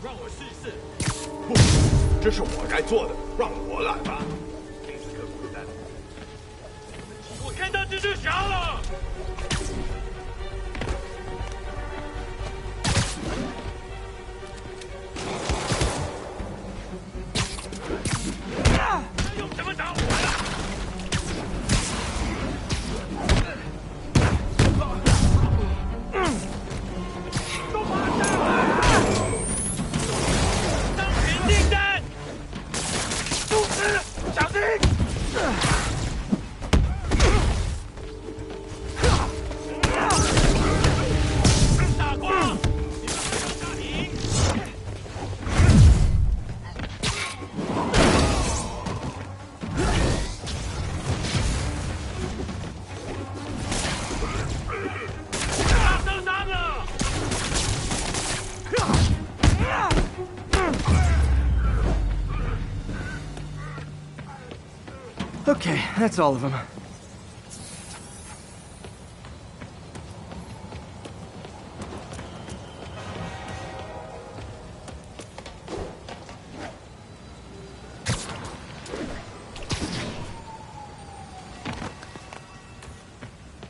让我试一试。不，这是我该做的，让我来吧。听此刻苦的，我看到蜘蛛侠了。他用什么打我的？ 小心！大光，你们不要大赢！他受伤了。 Okay, that's all of them.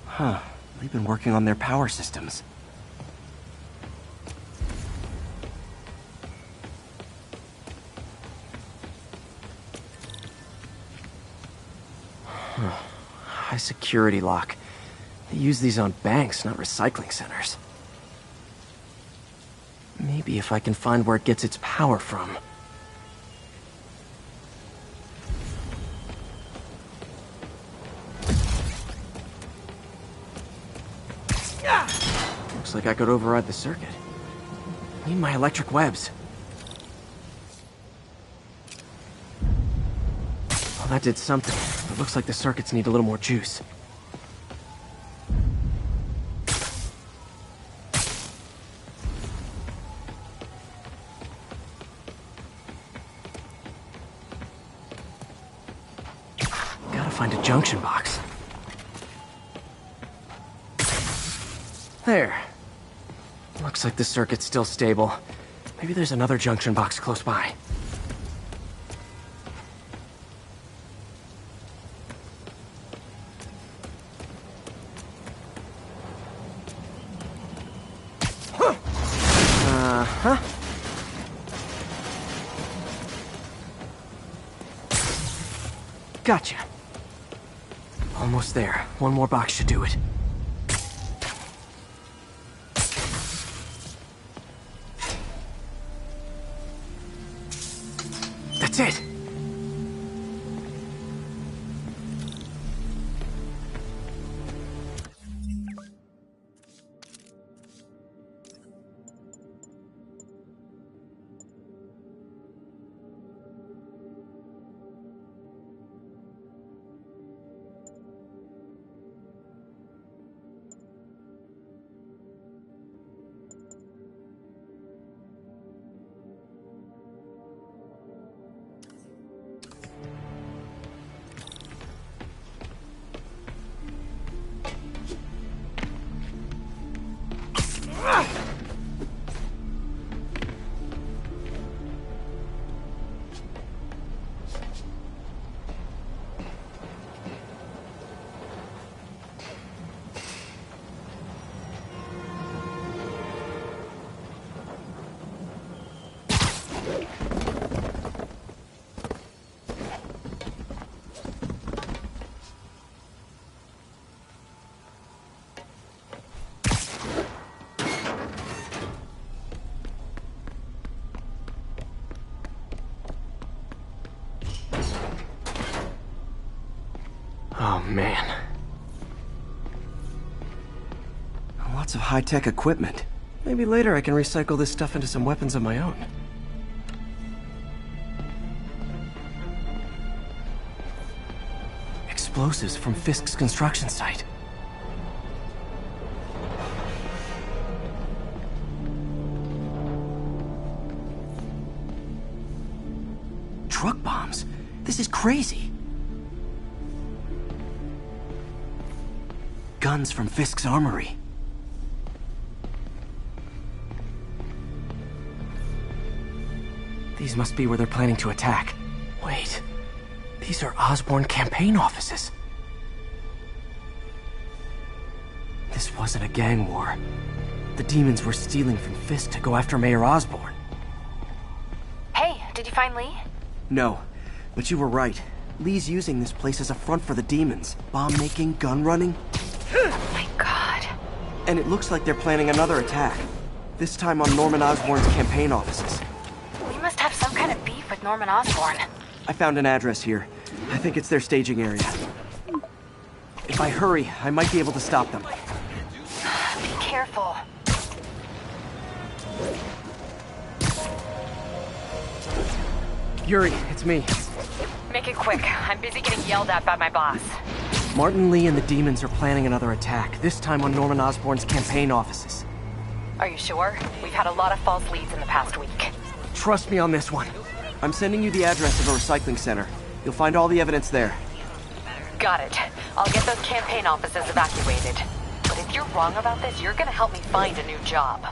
Huh. They've been working on their power systems. High security lock. They use these on banks, not recycling centers. Maybe if I can find where it gets its power from. Looks like I could override the circuit. Need my electric webs. Well, that did something. It looks like the circuits need a little more juice. Gotta find a junction box. There. Looks like the circuit's still stable. Maybe there's another junction box close by. Uh-huh. Gotcha. Almost there. One more box should do it. That's it! Oh, man. Lots of high-tech equipment. Maybe later I can recycle this stuff into some weapons of my own. Explosives from Fisk's construction site. Truck bombs? This is crazy. Guns from Fisk's armory. These must be where they're planning to attack. Wait, these are Osborn campaign offices. This wasn't a gang war. The demons were stealing from Fisk to go after Mayor Osborn. Hey, did you find Lee? No, but you were right. Lee's using this place as a front for the demons. Bomb-making, gun-running. Oh my god. And it looks like they're planning another attack. This time on Norman Osborn's campaign offices. We must have some kind of beef with Norman Osborn. I found an address here. I think it's their staging area. If I hurry, I might be able to stop them. Be careful. Yuri, it's me. Make it quick. I'm busy getting yelled at by my boss. Martin Lee and the demons are planning another attack, this time on Norman Osborn's campaign offices. Are you sure? We've had a lot of false leads in the past week. Trust me on this one. I'm sending you the address of a recycling center. You'll find all the evidence there. Got it. I'll get those campaign offices evacuated. But if you're wrong about this, you're gonna help me find a new job.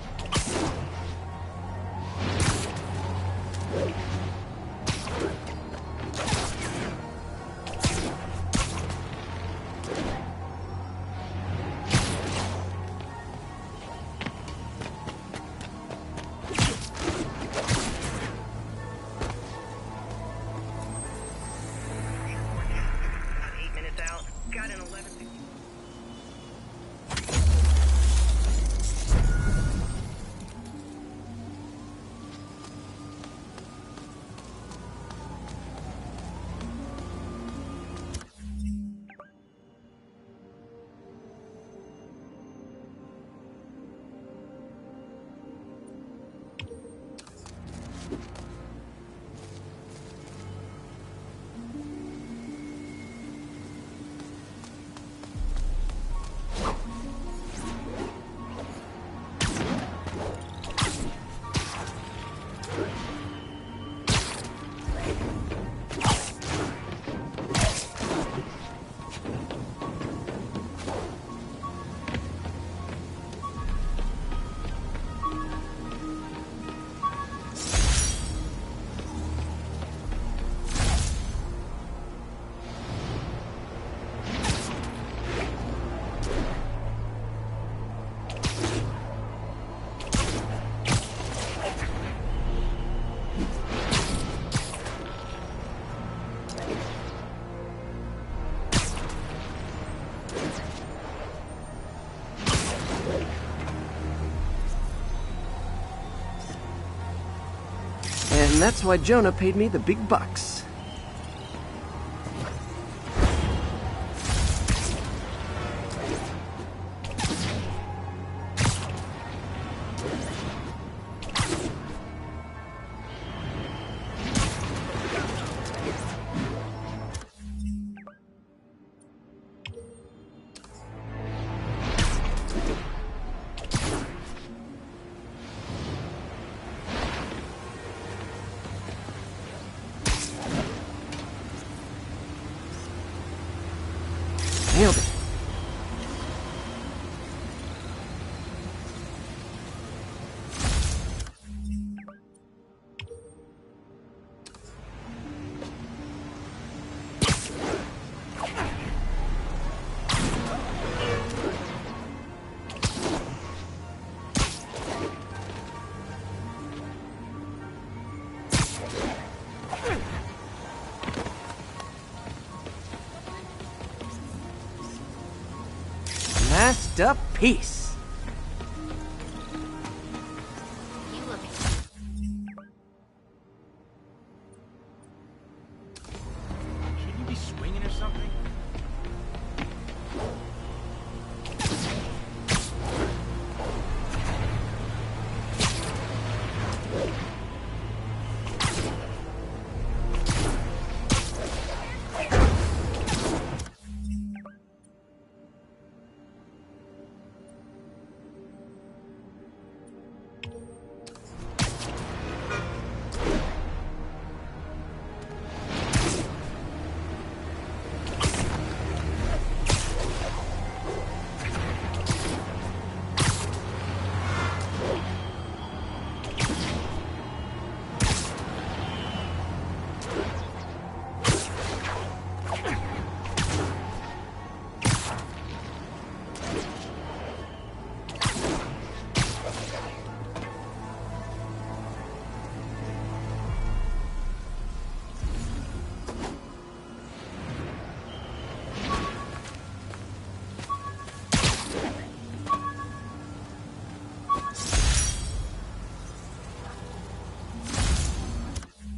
And that's why Jonah paid me the big bucks. Nailed it. Masterpiece. Should you be swinging or something?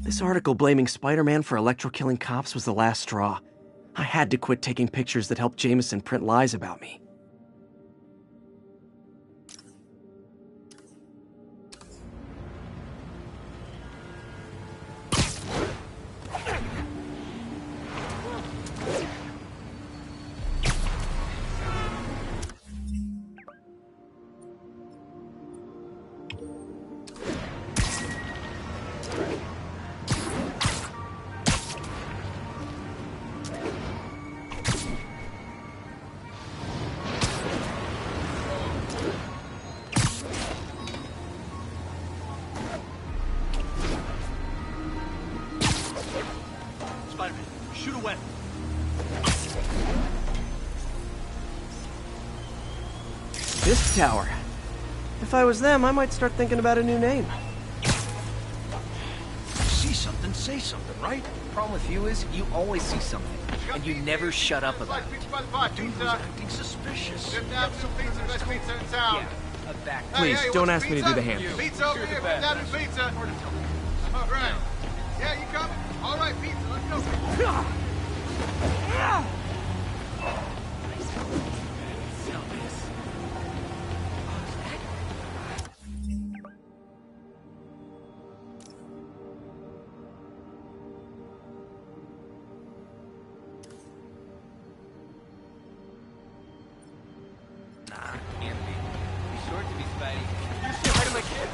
This article blaming Spider-Man for electro-killing cops was the last straw. I had to quit taking pictures that helped Jameson print lies about me. Spider-Man, shoot away. This tower. If I was them, I might start thinking about a new name. See something, say something, right? Problem with you is you always see something, and you never shut up about it. Dude was acting suspicious. Yeah, a back. Please, don't ask me to do the hand. Pizza over here, down in pizza. All right. Yeah, you coming? All right, pizza, let's go. Nah, can't be. Be short to be Spidey. You stay right in my kid.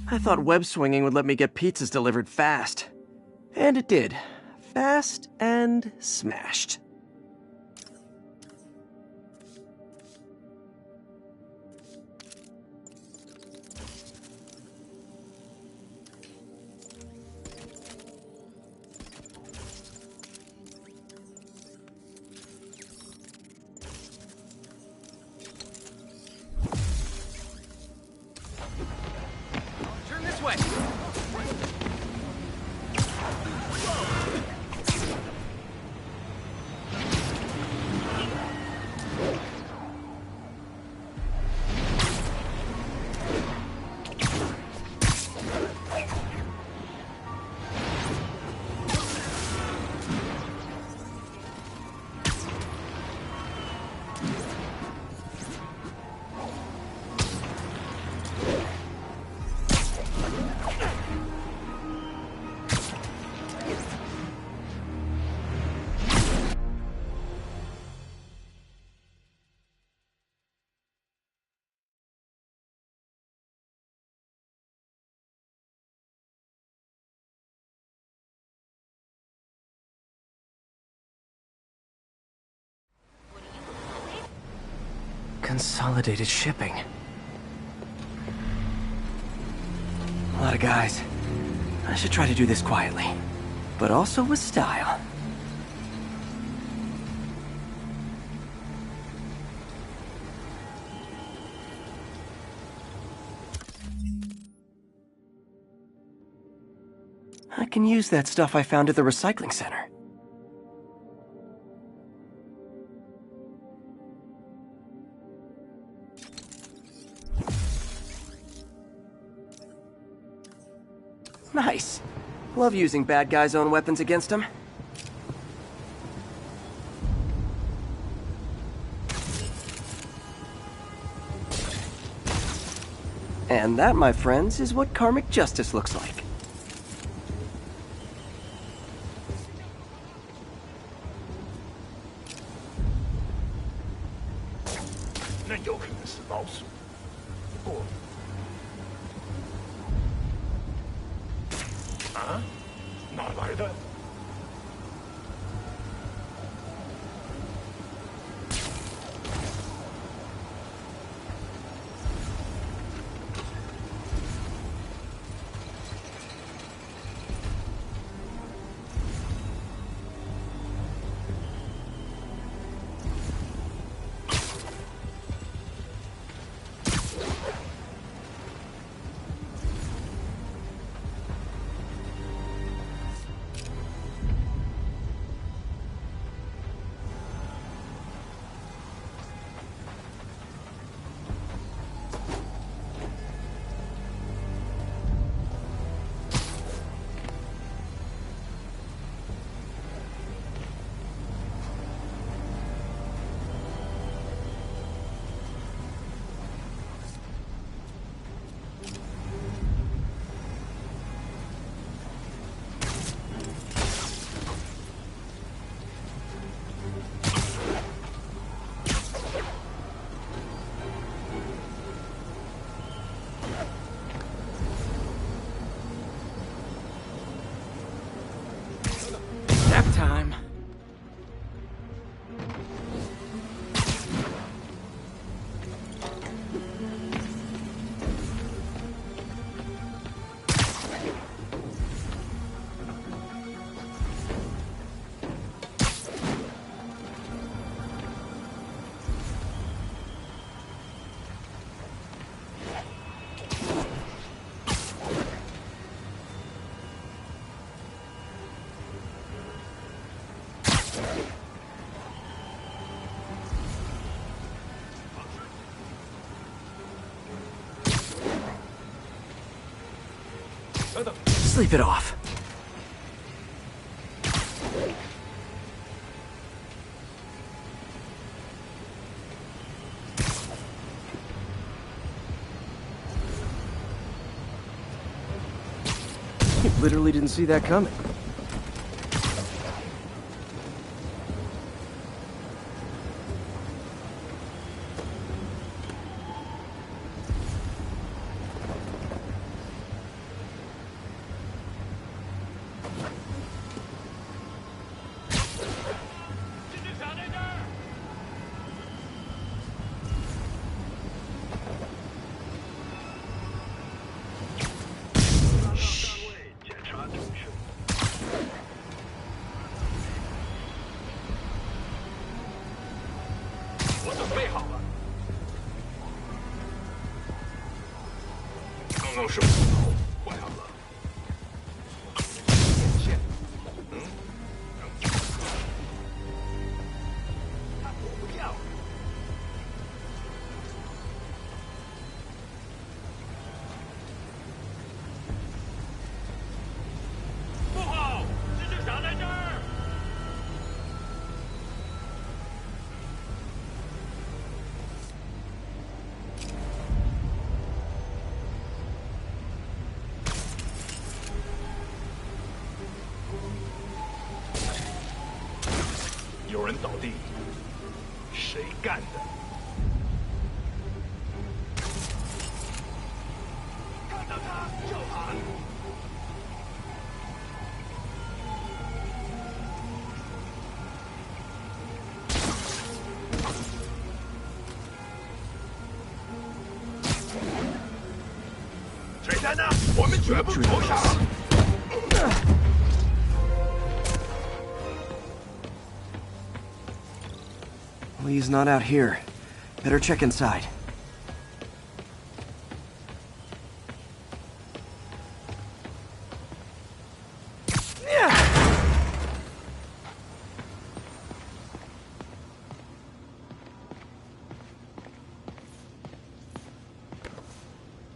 I thought web swinging would let me get pizzas delivered fast. And it did. Fast and smashed. Turn this way. Consolidated shipping. A lot of guys. I should try to do this quietly, but also with style. I can use that stuff I found at the recycling center. Nice. Love using bad guys' own weapons against them. And that, my friends, is what karmic justice looks like.那有可能是老鼠。不过，啊，哪来的？Nap time. Sleep it off. You literally didn't see that coming.有人倒地，谁干的？看到他就喊。人呢？我们全部投降！ Lee's not out here. Better check inside.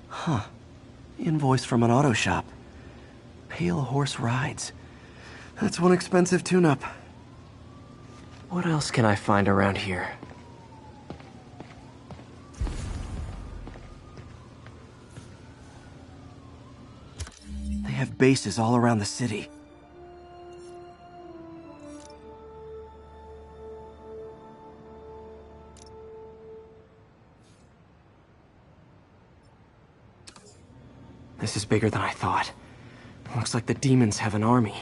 Huh. Invoice from an auto shop. Pale Horse Rides. That's one expensive tune-up. What else can I find around here? They have bases all around the city. This is bigger than I thought. Looks like the demons have an army.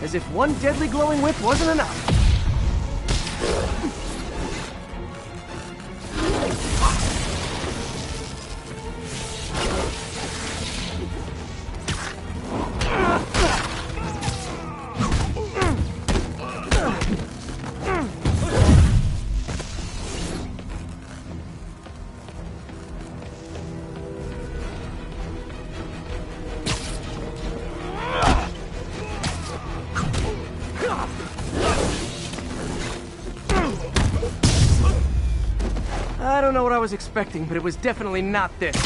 As if one deadly glowing whip wasn't enough. I don't know what I was expecting, but it was definitely not this.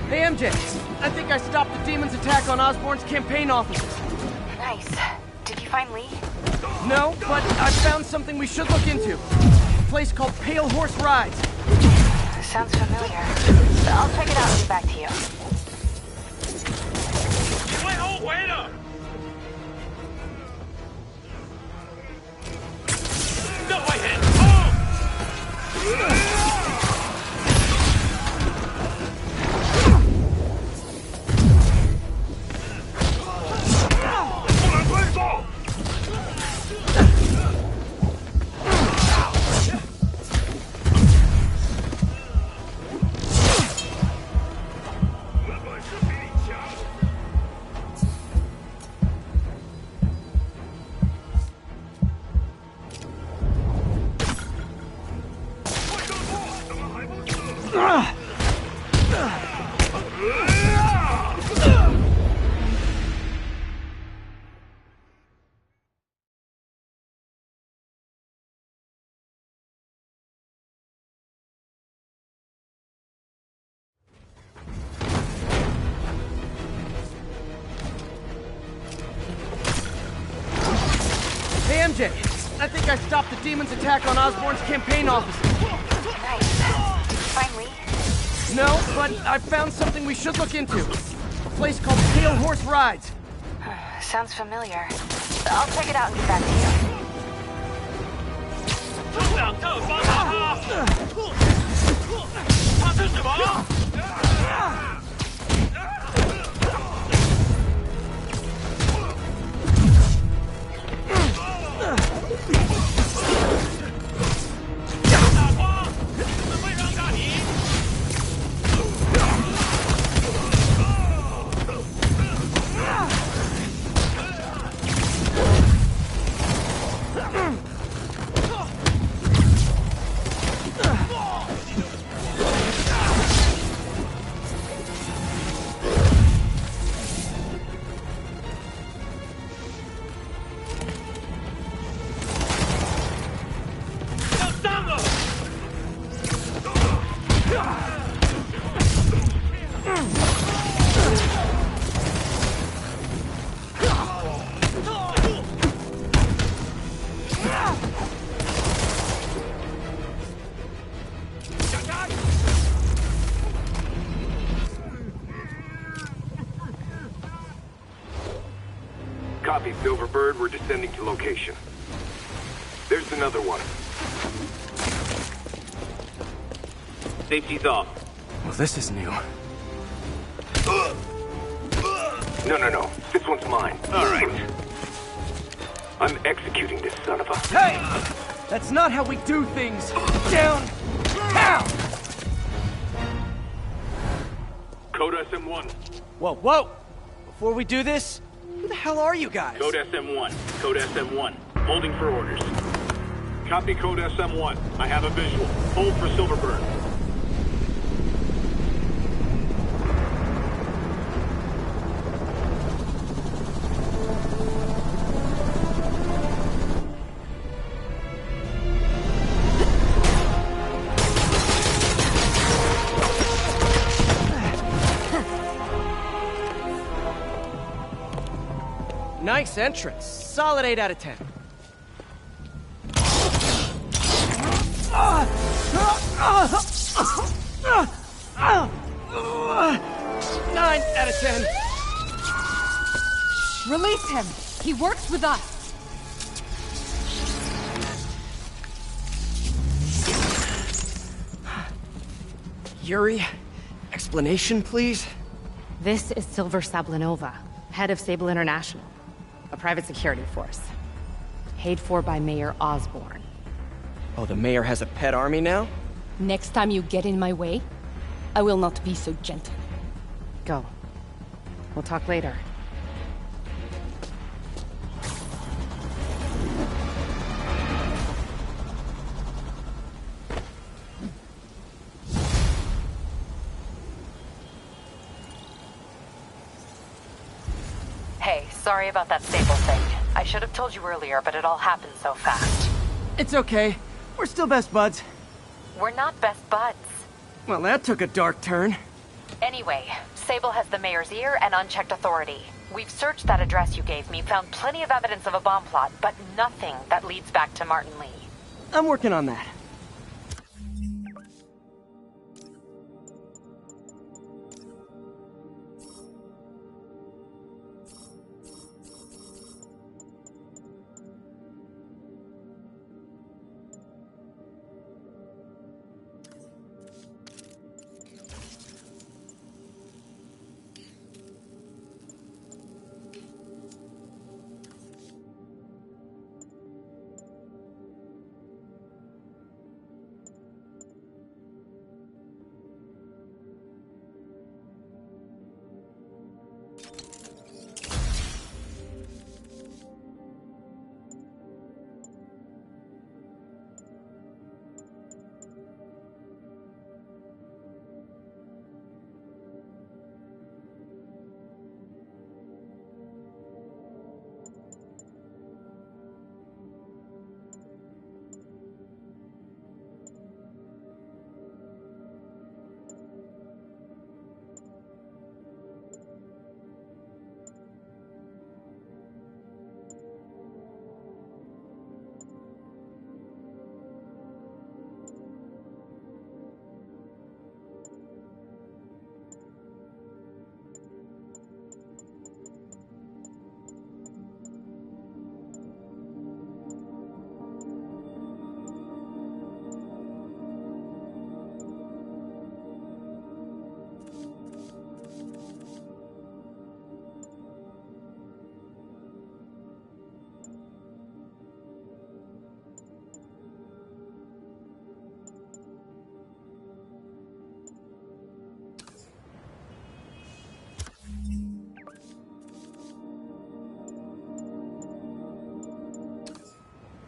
Hey, MJ. I think I stopped the demon's attack on Osborn's campaign offices. Nice. Did you find Lee? No, but I found something we should look into. A place called Pale Horse Rides. Sounds familiar. I'll check it out and get back to you. 你会后悔的。No way hit! Oh! 不能退缩！我本事比你强。 Hey, MJ. I think I stopped the demon's attack on Osborn's campaign offices. Nice. Find Lee? No, but I found something we should look into. A place called Pale Horse Rides. Sounds familiar. I'll check it out and get back to you. 中两特发他！他是什么？ 大光，怎么会让大你？ Copy, Silver. Silverbird, we're descending to location. There's another one. Safety's off. Well, this is new. No. This one's mine. All right. I'm executing this son of a... Hey! That's not how we do things! Down! Now! Code SM-1. Whoa! Before we do this, who the hell are you guys? Code SM-1. Code SM-1. Holding for orders. Copy Code SM-1. I have a visual. Hold for Silverbird. Nice entrance. Solid 8 out of 10. 9 out of 10. Release him! He works with us! Yuri, explanation, please? This is Silver Sablinova, head of Sable International, a private security force. Paid for by Mayor Osborn. Oh, the mayor has a pet army now? Next time you get in my way, I will not be so gentle. Go. We'll talk later. Hey, sorry about that Sable thing. I should have told you earlier, but it all happened so fast. It's okay. We're still best buds. We're not best buds. Well, that took a dark turn. Anyway, Sable has the mayor's ear and unchecked authority. We've searched that address you gave me, found plenty of evidence of a bomb plot, but nothing that leads back to Martin Lee. I'm working on that.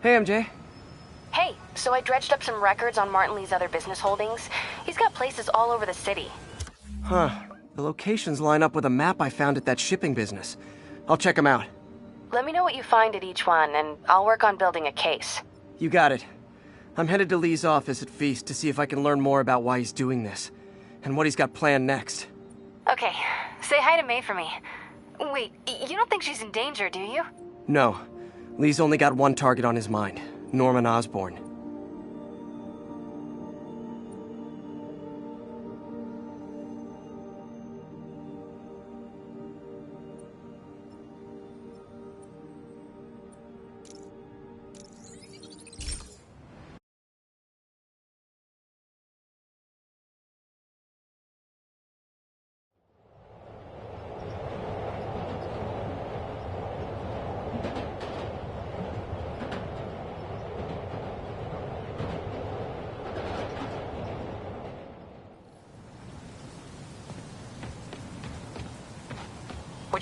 Hey, MJ. Hey, so I dredged up some records on Martin Lee's other business holdings. He's got places all over the city. Huh. The locations line up with a map I found at that shipping business. I'll check them out. Let me know what you find at each one, and I'll work on building a case. You got it. I'm headed to Lee's office at Feast to see if I can learn more about why he's doing this, and what he's got planned next. Okay, say hi to May for me. Wait, you don't think she's in danger, do you? No. Lee's only got one target on his mind, Norman Osborn.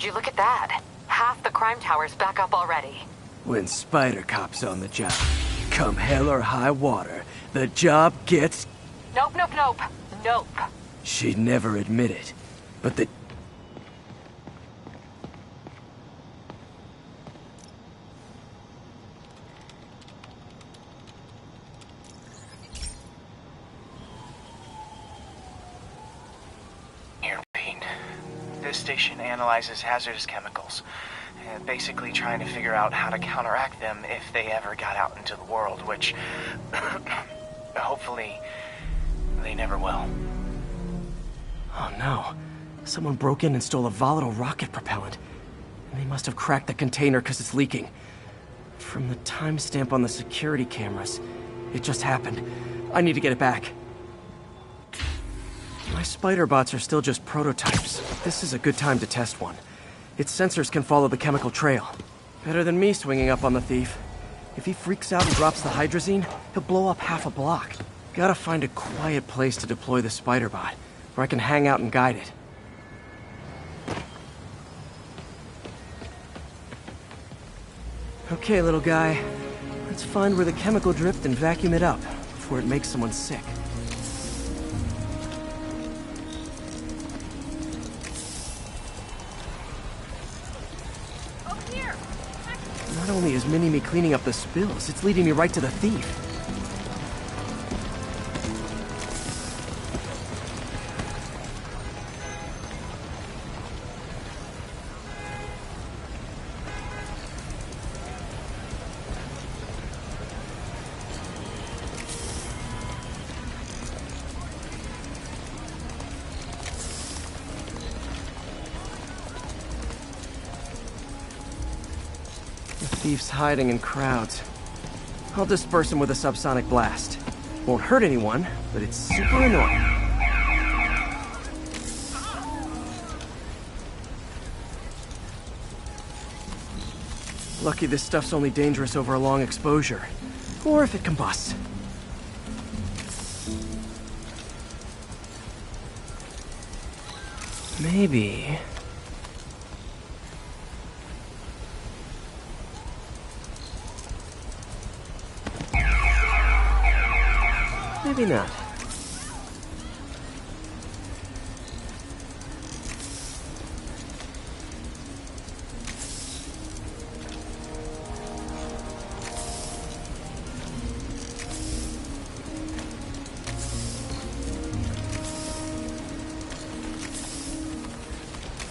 Would you look at that? Half the crime tower's back up already. When Spider Cop's on the job, come hell or high water, the job gets... Nope, nope, nope. Nope. She'd never admit it, but the... Here, Pete. This station analyzes hazardous chemicals, basically trying to figure out how to counteract them if they ever got out into the world, which hopefully they never will. Oh no. Someone broke in and stole a volatile rocket propellant. And they must have cracked the container because it's leaking. From the timestamp on the security cameras, it just happened. I need to get it back. My spider bots are still just prototypes. This is a good time to test one. Its sensors can follow the chemical trail. Better than me swinging up on the thief. If he freaks out and drops the hydrazine, he'll blow up half a block. Gotta find a quiet place to deploy the spider bot, where I can hang out and guide it. Okay, little guy. Let's find where the chemical dripped and vacuum it up before it makes someone sick. Not only is Mini-Me cleaning up the spills, it's leading me right to the thief. Thief's hiding in crowds. I'll disperse him with a subsonic blast. Won't hurt anyone, but it's super annoying. Lucky this stuff's only dangerous over a long exposure. Or if it combusts. Maybe... maybe not.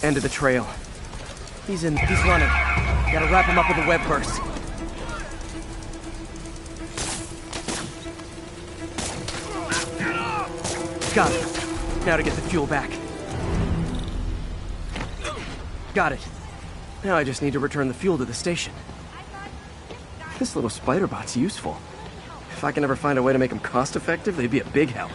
End of the trail. He's running. Gotta wrap him up with a web burst. Got it. Now to get the fuel back. Got it. Now I just need to return the fuel to the station. This little spider bot's useful. If I can ever find a way to make them cost-effective, they'd be a big help.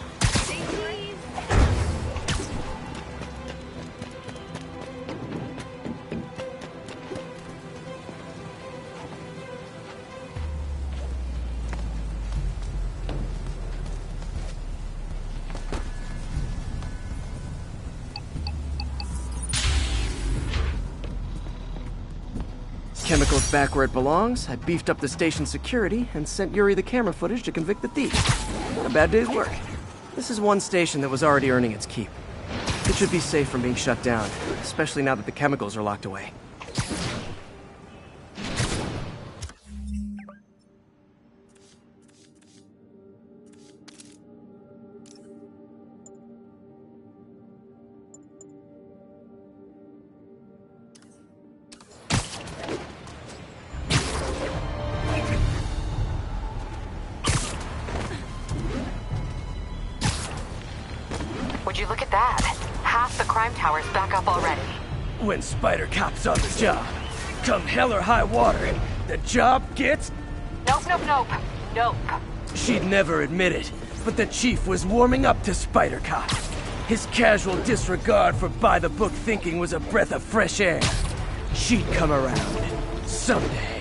Chemicals back where it belongs, I beefed up the station security and sent Yuri the camera footage to convict the thief. Not a bad day's work. This is one station that was already earning its keep. It should be safe from being shut down, especially now that the chemicals are locked away. Would you look at that? Half the crime tower's back up already. When Spider Cop's on the job, come hell or high water, the job gets... Nope, nope, nope. Nope. She'd never admit it, but the chief was warming up to Spider Cop. His casual disregard for by-the-book thinking was a breath of fresh air. She'd come around. Someday.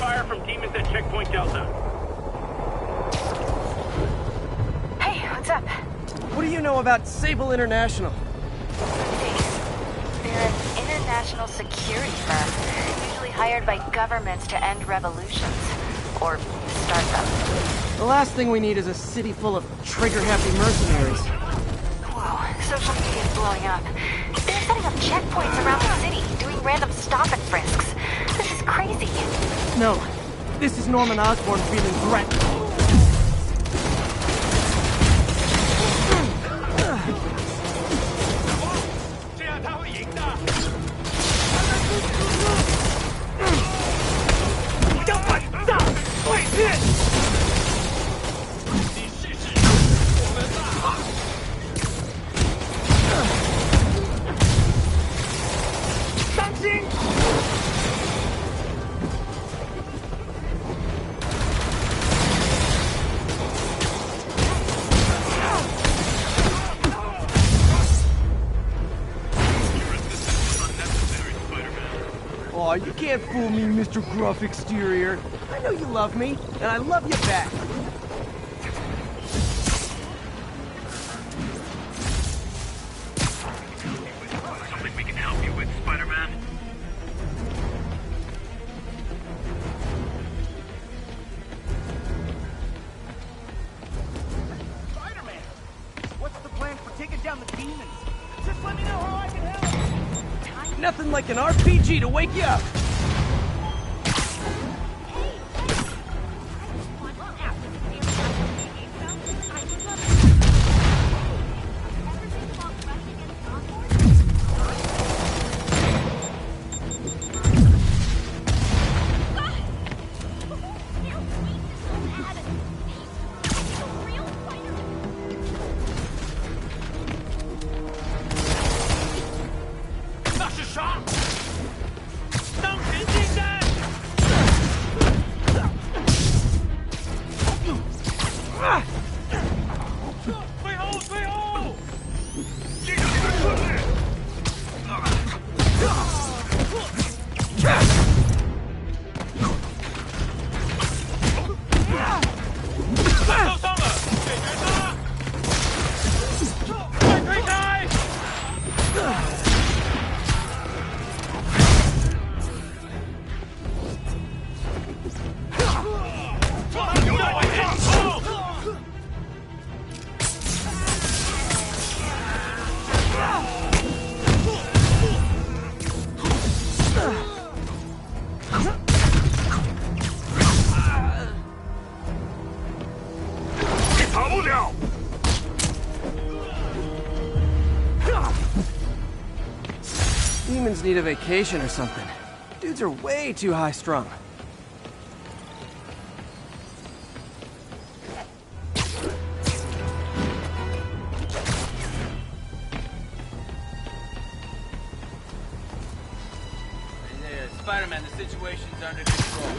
fire from demons at Checkpoint Delta. Hey, what's up? What do you know about Sable International? They're an international security firm, usually hired by governments to end revolutions. Or start them. The last thing we need is a city full of trigger-happy mercenaries. Whoa, social media's blowing up. They're setting up checkpoints around the city, doing random stop and frisks. This is crazy. No, this is Norman Osborn feeling threatened. 这样他会赢的。我要反大对面。你试试我们吧。当心！ Aw, you can't fool me, Mr. Gruff Exterior. I know you love me, and I love you back. Something we can help you with, Spider-Man? Spider-Man! What's the plan for taking down the demons? Just let me know how I can help! Nothing like an RPG to wake you up. Demons need a vacation or something. Dudes are way too high-strung. Spider-Man, the situation's under control.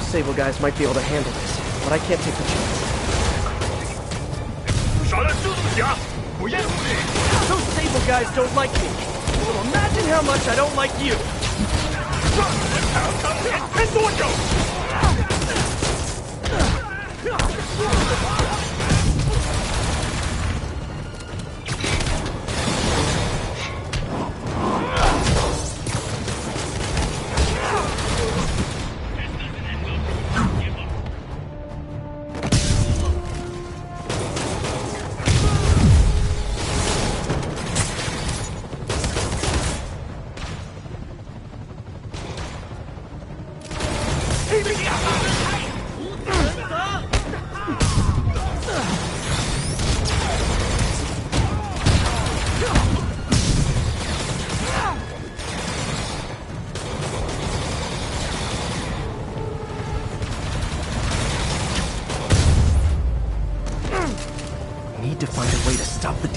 Sable guys might be able to handle this, but I can't take the chance. 少了蜘蛛侠，不要你！ Those Sable guys don't like me. So imagine how much I don't like you. 还要当脸撑多久？ Ugh.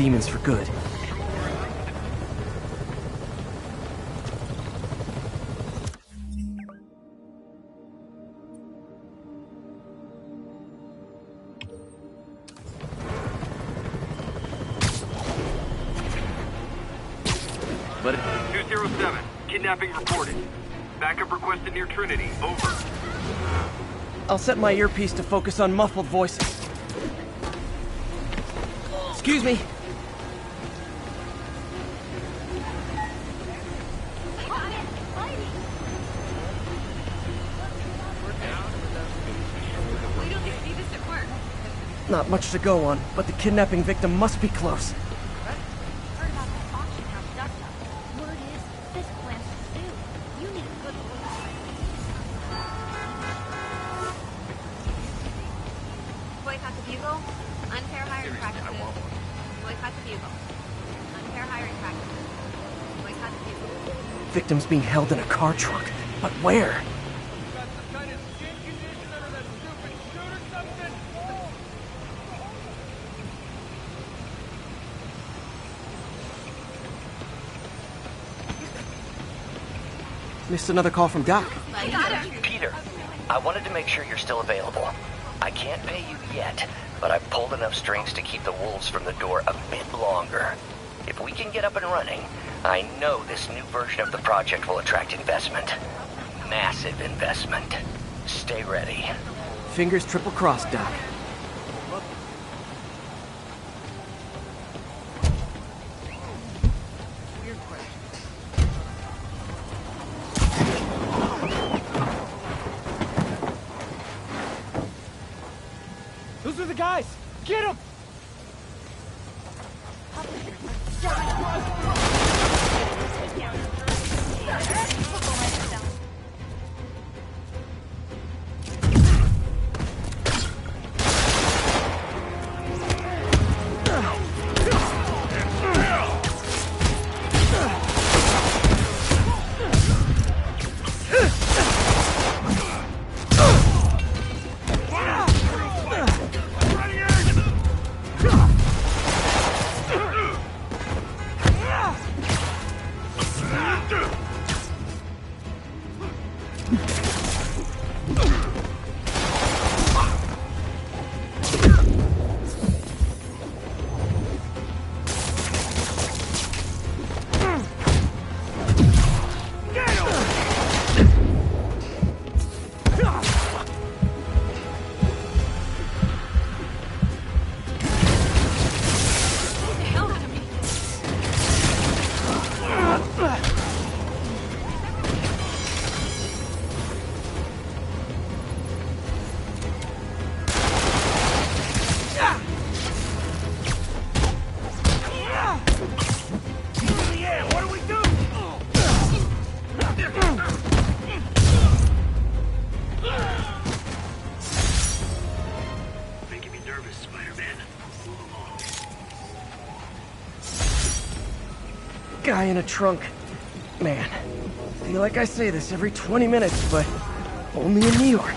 demons for good. But 207, kidnapping reported. Backup requested near Trinity. Over. I'll set my earpiece to focus on muffled voices. Excuse me. Not much to go on, but the kidnapping victim must be close. Boycott the Bugle. Unfair hiring practices. Boycott the Bugle. Unfair hiring practices. Boycott the Bugle. Victim's being held in a car trunk, but where? Missed another call from Doc. Peter, I wanted to make sure you're still available. I can't pay you yet, but I've pulled enough strings to keep the wolves from the door a bit longer. If we can get up and running, I know this new version of the project will attract investment. Massive investment. Stay ready. Fingers triple crossed, Doc. Those are the guys! Get them! Guy in a trunk. Man, I feel like I say this every 20 minutes, but only in New York.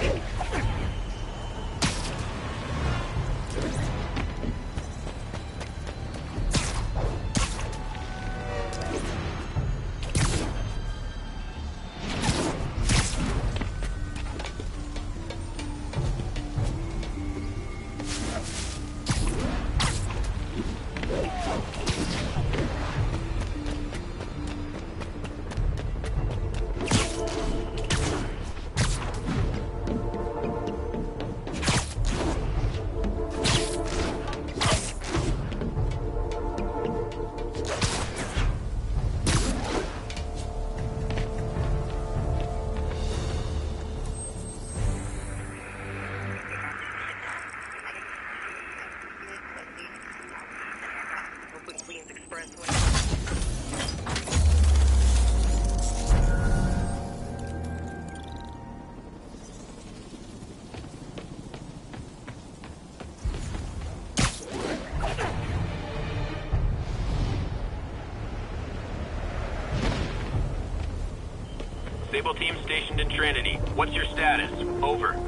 Sable team stationed in Trinity. What's your status? Over.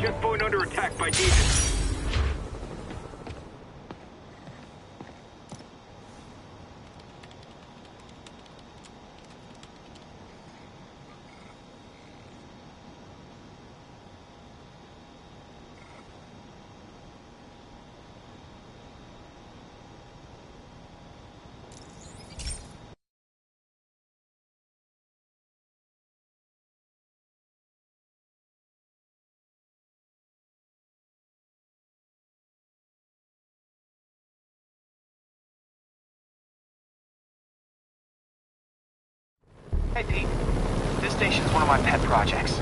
Checkpoint under attack by demons. Hey, Pete. This station's one of my pet projects.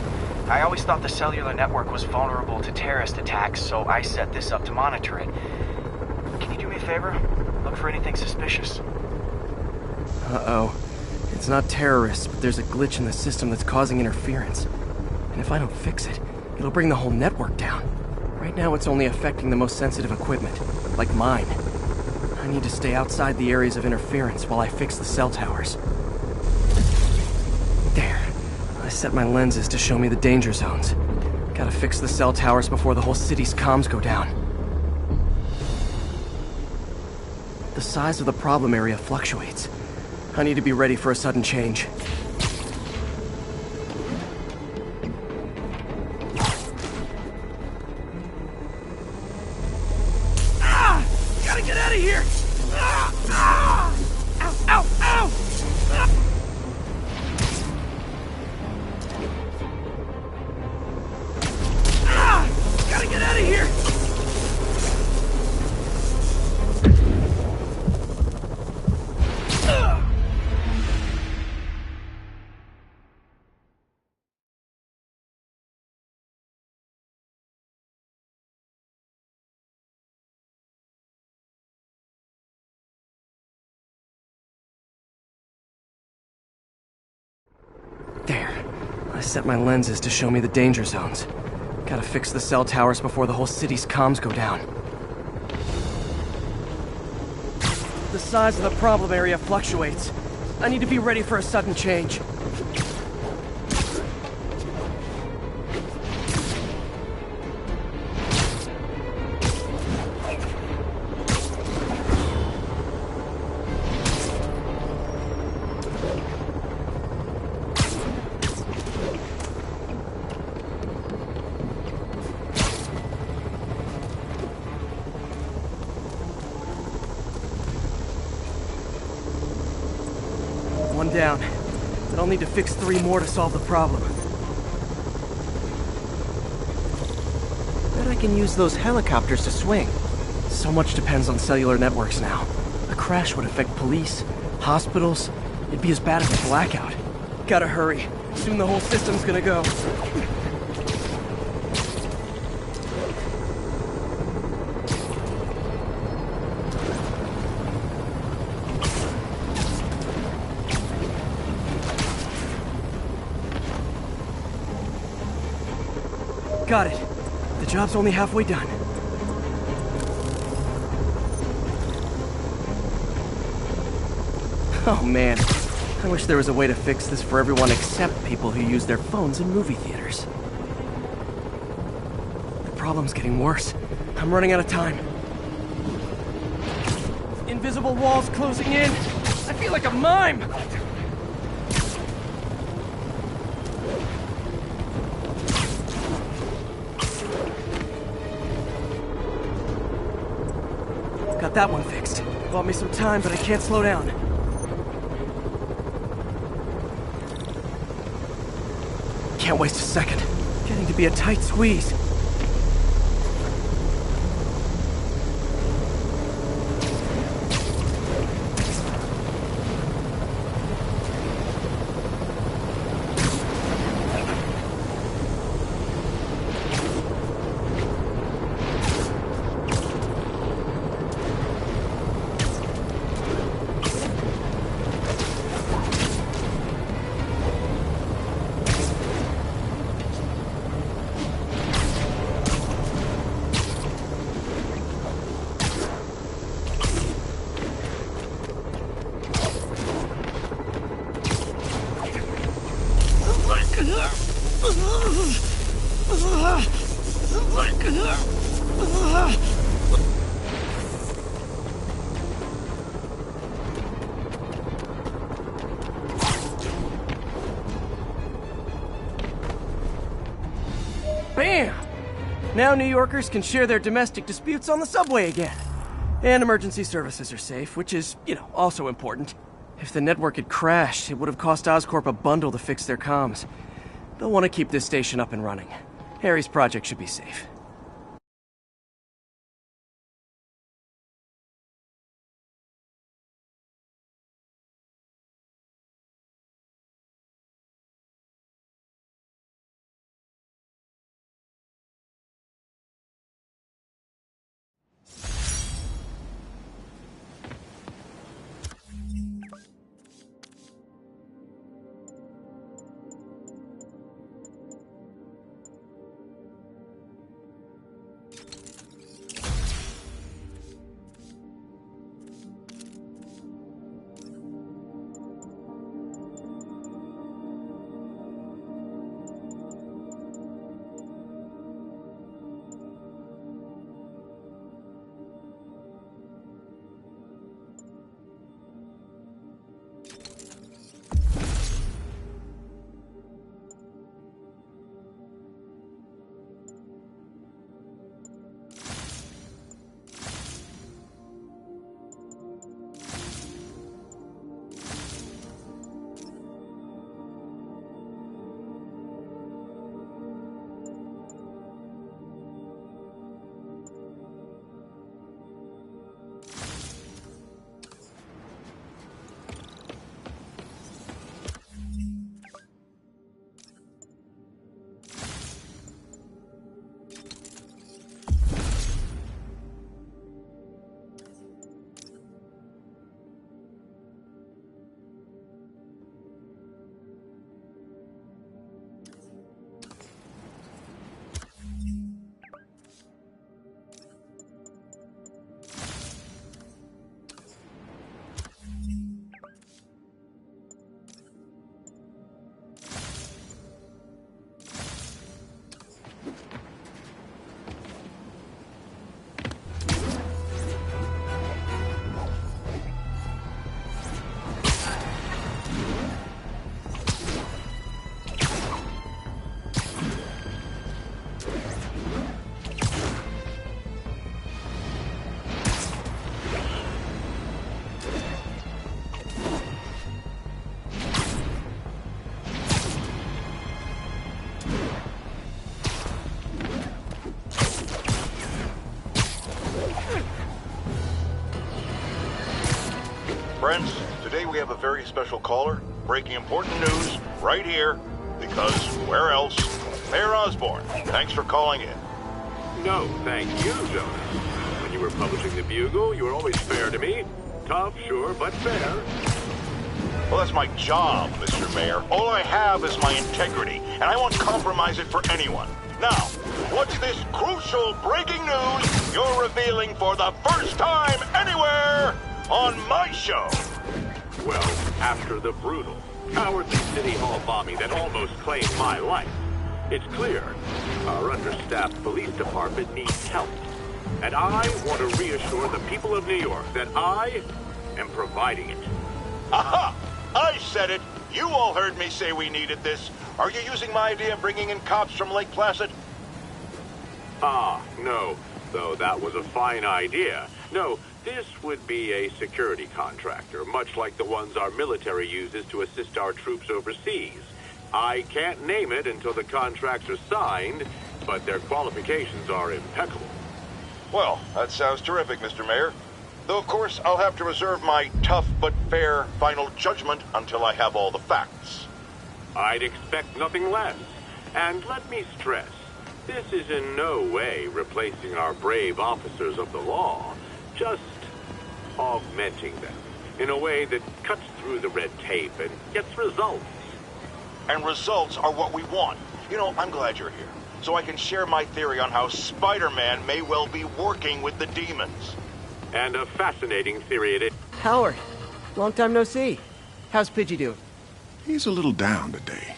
I always thought the cellular network was vulnerable to terrorist attacks, so I set this up to monitor it. Can you do me a favor? Look for anything suspicious. Uh-oh. It's not terrorists, but there's a glitch in the system that's causing interference. And if I don't fix it, it'll bring the whole network down. Right now it's only affecting the most sensitive equipment, like mine. I need to stay outside the areas of interference while I fix the cell towers. There. I set my lenses to show me the danger zones. Gotta fix the cell towers before the whole city's comms go down. The size of the problem area fluctuates. I need to be ready for a sudden change. Gotta get out of here! Ow, ow, ow! Gotta get out of here! There. I set my lenses to show me the danger zones. Gotta fix the cell towers before the whole city's comms go down. The size of the problem area fluctuates. I need to be ready for a sudden change. One down. But I'll need to fix 3 more to solve the problem. Bet I can use those helicopters to swing. So much depends on cellular networks now. A crash would affect police, hospitals. It'd be as bad as a blackout. Gotta hurry. Soon the whole system's gonna go. Got it. The job's only halfway done. Oh man, I wish there was a way to fix this for everyone except people who use their phones in movie theaters. The problem's getting worse. I'm running out of time. Invisible walls closing in. I feel like a mime. Got that one fixed. Bought me some time, but I can't slow down. Can't waste a second. Getting to be a tight squeeze. Bam! Now New Yorkers can share their domestic disputes on the subway again. And emergency services are safe, which is, also important. If the network had crashed, it would have cost Oscorp a bundle to fix their comms. They'll want to keep this station up and running. Harry's project should be safe. friends. Today we have a very special caller, breaking important news right here, because where else? Mayor Osborn, thanks for calling in. No, thank you, Jonas. When you were publishing the Bugle, you were always fair to me. Tough, sure, but fair. Well, that's my job, Mr. Mayor. All I have is my integrity, and I won't compromise it for anyone. Now, what's this crucial breaking news you're revealing for the first time anywhere on my show? Well, after the brutal, cowardly City Hall bombing that almost claimed my life, it's clear our understaffed police department needs help. And I want to reassure the people of New York that I am providing it. Aha! I said it! You all heard me say we needed this. Are you using my idea of bringing in cops from Lake Placid? Ah, no. Though that was a fine idea. No, this would be a security contractor, much like the ones our military uses to assist our troops overseas. I can't name it until the contracts are signed, but their qualifications are impeccable. Well, that sounds terrific, Mr. Mayor. Though, of course, I'll have to reserve my tough but fair final judgment until I have all the facts. I'd expect nothing less. And let me stress, this is in no way replacing our brave officers of the law, just augmenting them in a way that cuts through the red tape and gets results. And results are what we want. You know, I'm glad you're here, so I can share my theory on how Spider-Man may well be working with the demons. And a fascinating theory it is. Howard, long time no see. How's Pidgey doing? He's a little down today.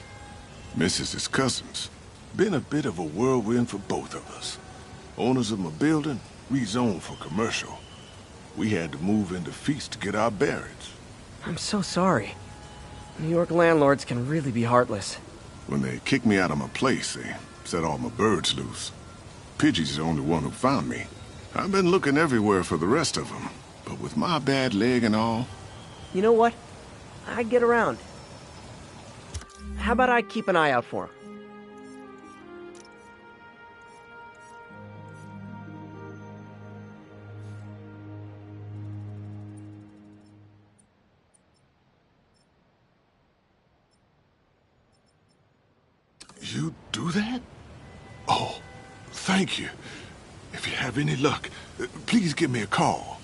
Misses his cousins. Been a bit of a whirlwind for both of us. Owners of my building rezoned for commercial. We had to move into Feast to get our bearings. I'm so sorry. New York landlords can really be heartless. When they kicked me out of my place, they set all my birds loose. Pidgey's the only one who found me. I've been looking everywhere for the rest of them, but with my bad leg and all... You know what? I'd get around. How about I keep an eye out for him? You do that? Oh, thank you. If you have any luck, please give me a call.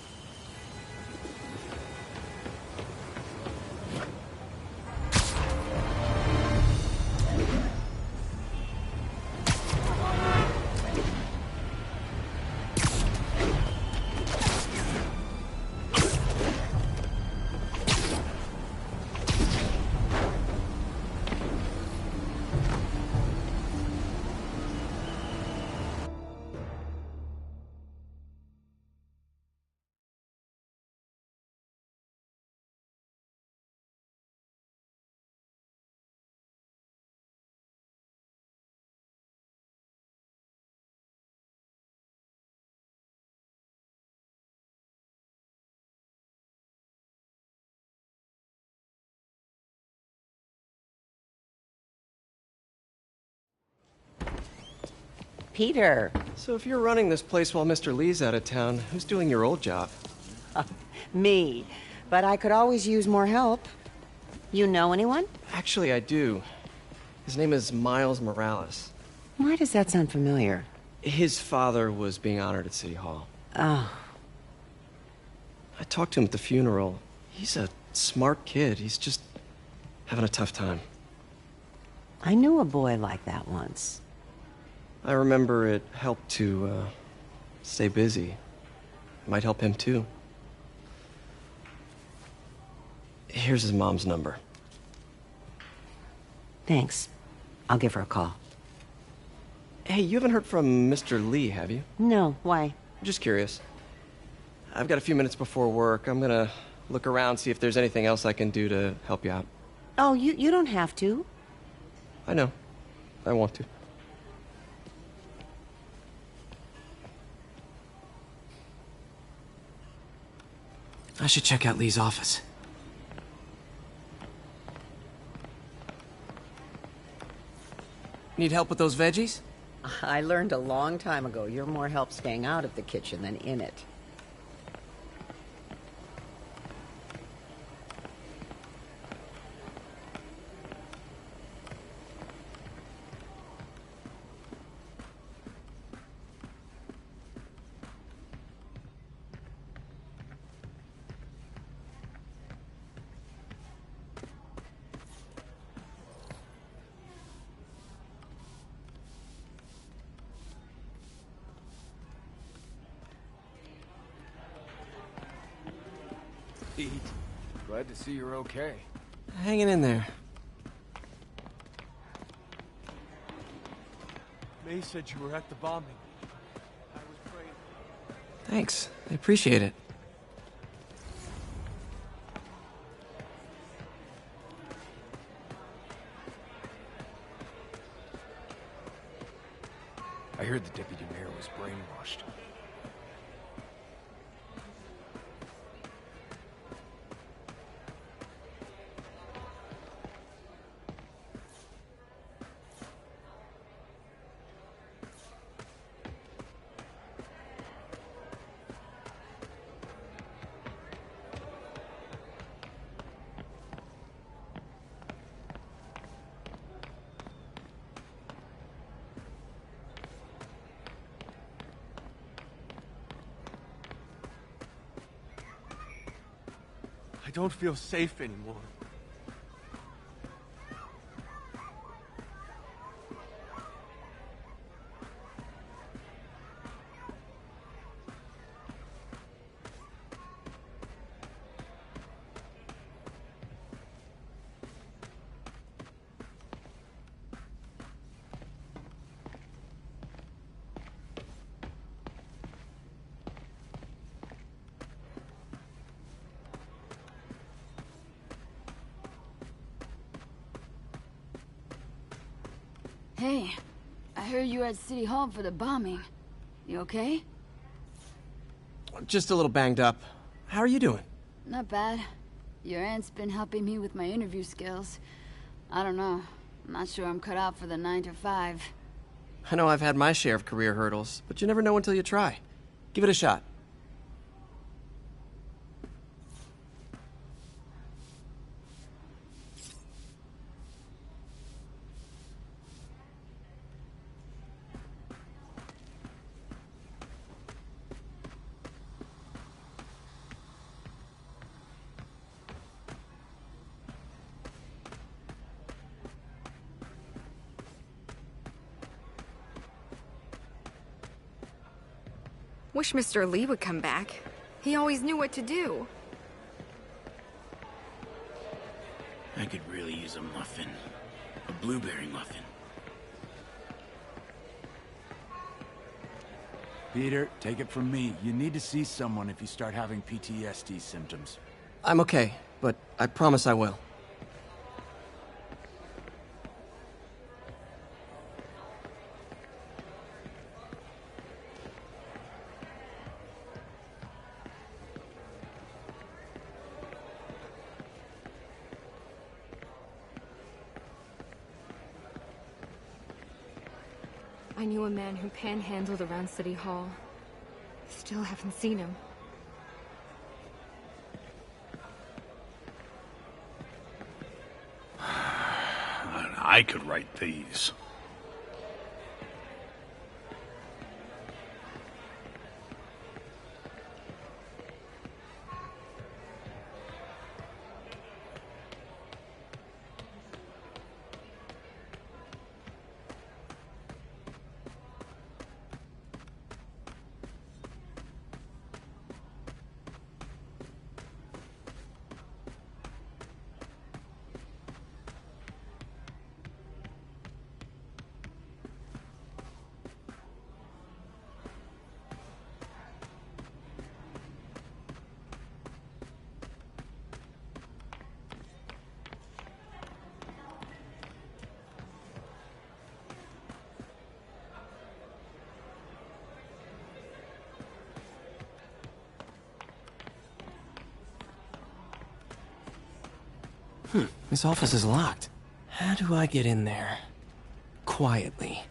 Peter. So if you're running this place while Mr. Lee's out of town, who's doing your old job? Me. But I could always use more help. You know anyone? Actually, I do. His name is Miles Morales. Why does that sound familiar? His father was being honored at City Hall. Oh. I talked to him at the funeral. He's a smart kid. He's just having a tough time. I knew a boy like that once. I remember it helped to, stay busy. It might help him, too. Here's his mom's number. Thanks. I'll give her a call. Hey, you haven't heard from Mr. Lee, have you? No, why? Just curious. I've got a few minutes before work. I'm gonna look around, see if there's anything else I can do to help you out. Oh, you don't have to. I know. I want to. I should check out Lee's office. Need help with those veggies? I learned a long time ago you're more help staying out of the kitchen than in it. Pete. Glad to see you're okay. Hanging in there. May said you were at the bombing. I was praying. Thanks. I appreciate it. I heard the deputy mayor was brainwashed. I don't feel safe anymore. Hey, I heard you were at City Hall for the bombing. You okay? Just a little banged up. How are you doing? Not bad. Your aunt's been helping me with my interview skills. I don't know. I'm not sure I'm cut out for the 9 to 5. I know I've had my share of career hurdles, but you never know until you try. Give it a shot. Wish Mr. Lee would come back. He always knew what to do. I could really use a muffin. A blueberry muffin. Peter, take it from me. You need to see someone if you start having PTSD symptoms. I'm okay, but I promise I will. I knew a man who panhandled around City Hall. Still haven't seen him. I could write these. This office is locked. How do I get in there? Quietly.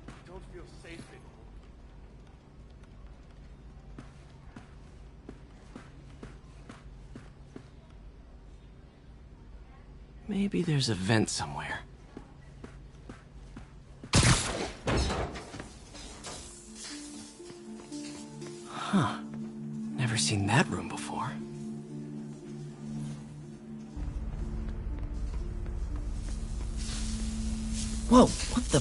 I don't feel safe anymore. Maybe there's a vent somewhere. Huh. Never seen that room before. Whoa, what the?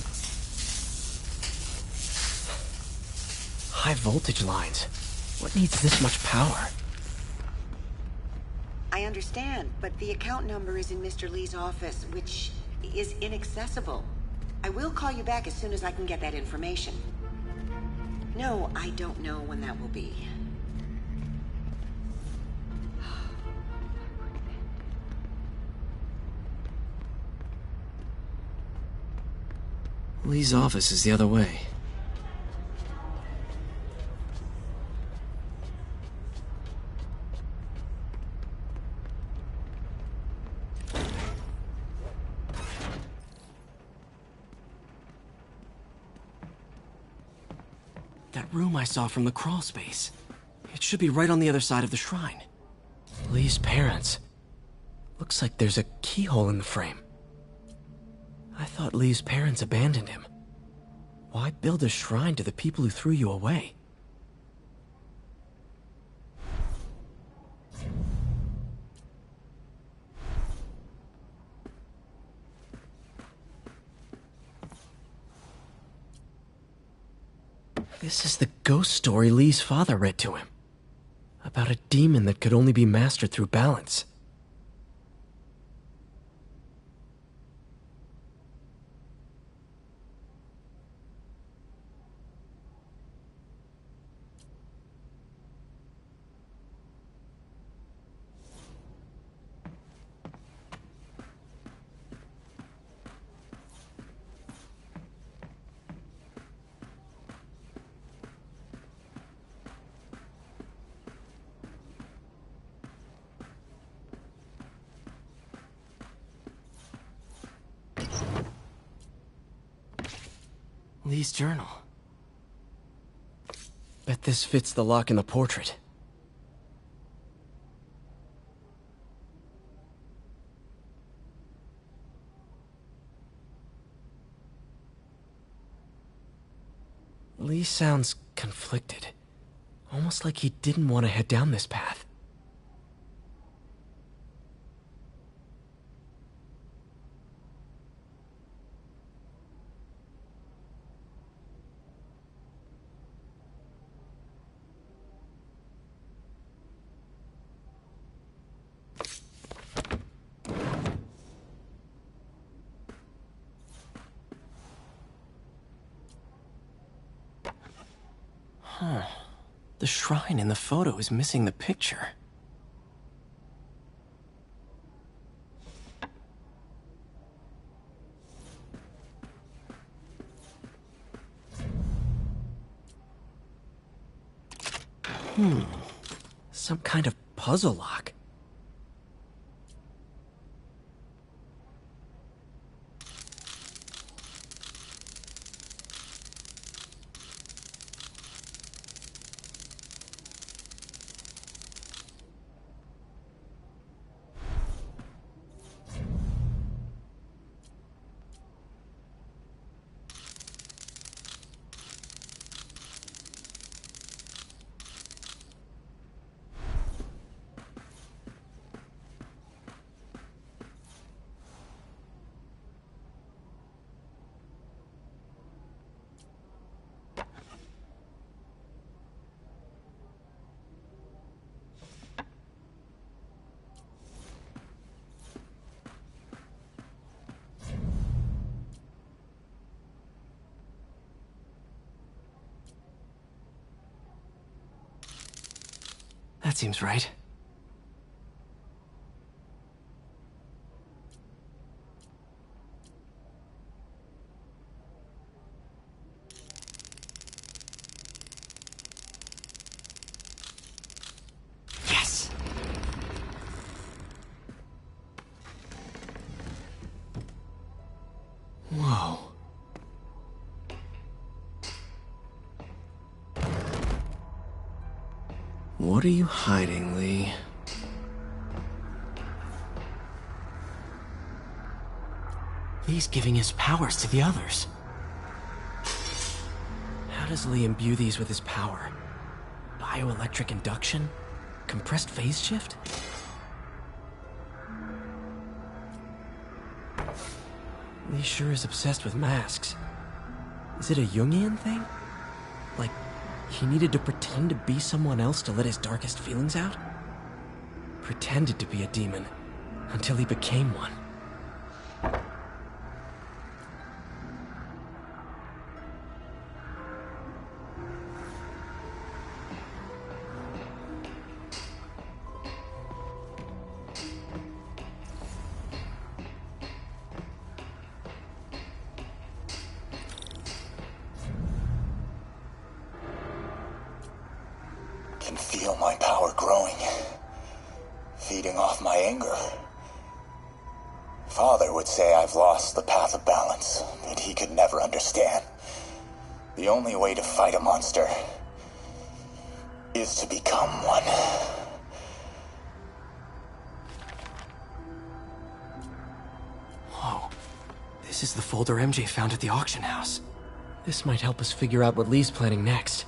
High voltage lines. What needs this much power? I understand, but the account number is in Mr. Lee's office, which is inaccessible. I will call you back as soon as I can get that information. No, I don't know when that will be. Lee's office is the other way. That room I saw from the crawl space. It should be right on the other side of the shrine. Lee's parents. Looks like there's a keyhole in the frame. I thought Lee's parents abandoned him. Why build a shrine to the people who threw you away? This is the ghost story Lee's father read to him. About a demon that could only be mastered through balance. Lee's journal. Bet this fits the lock in the portrait. Lee sounds conflicted. Almost like he didn't want to head down this path. Huh. The shrine in the photo is missing the picture. Some kind of puzzle lock. That seems right. Yes! Whoa. What are you hiding, Lee? Lee's giving his powers to the others. How does Lee imbue these with his power? Bioelectric induction? Compressed phase shift? Lee sure is obsessed with masks. Is it a Jungian thing? Like, he needed to pretend to be someone else to let his darkest feelings out? pretended to be a demon until he became one. Can feel my power growing, feeding off my anger. Father would say I've lost the path of balance, but he could never understand. The only way to fight a monster is to become one. Whoa. This is the folder MJ found at the auction house. This might help us figure out what Lee's planning next.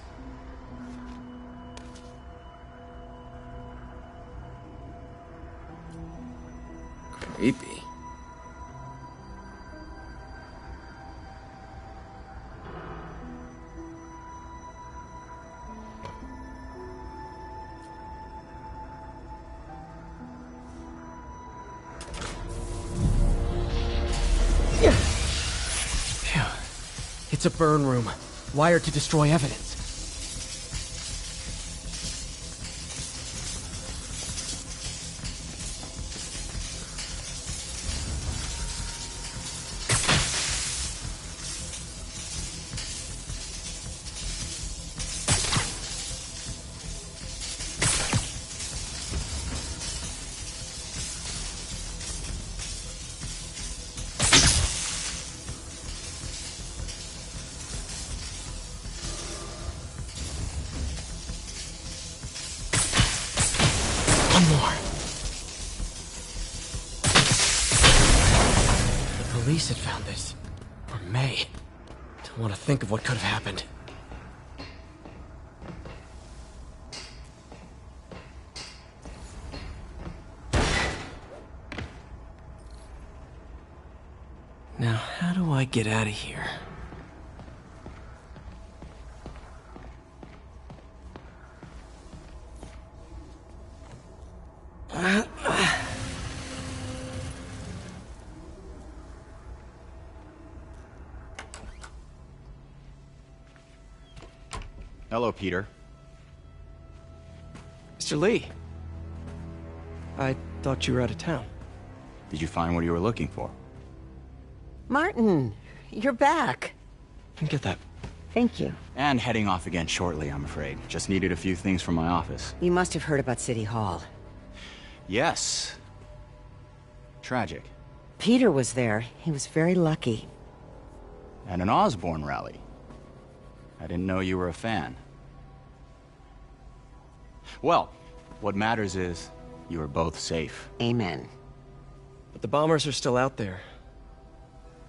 Creepy. Phew. It's a burn room, wired to destroy evidence. One more. The police had found this. Or May. Don't want to think of what could have happened. Now, how do I get out of here? Hello, Peter. Mr. Lee. I thought you were out of town. Did you find what you were looking for? Martin, you're back. Get that. Thank you. And heading off again shortly, I'm afraid. Just needed a few things from my office. You must have heard about City Hall. Yes. Tragic. Peter was there. He was very lucky. At an Osborn rally. I didn't know you were a fan. Well, what matters is you are both safe. Amen. But the bombers are still out there.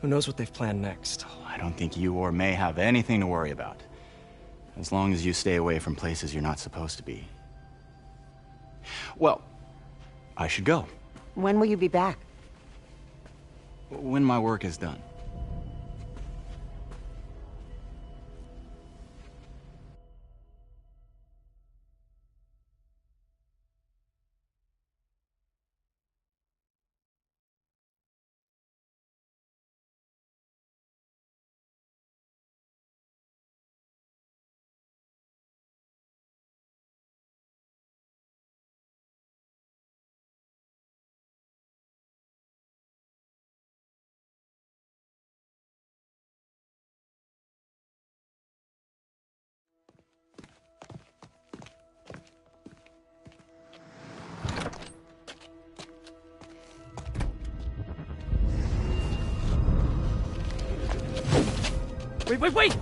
Who knows what they've planned next? I don't think you or May have anything to worry about. As long as you stay away from places you're not supposed to be. Well, I should go. When will you be back? When my work is done. Wait!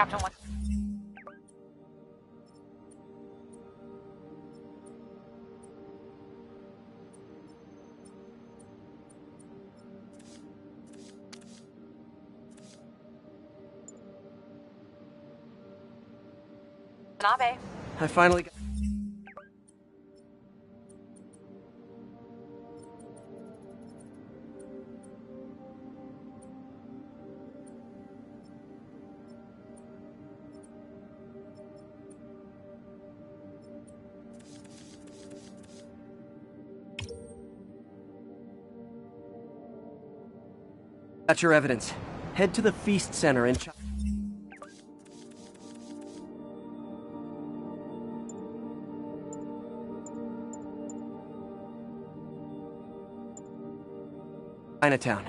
Captain wants... Nabe. I finally got... Got your evidence. Head to the Feast Center in Chinatown.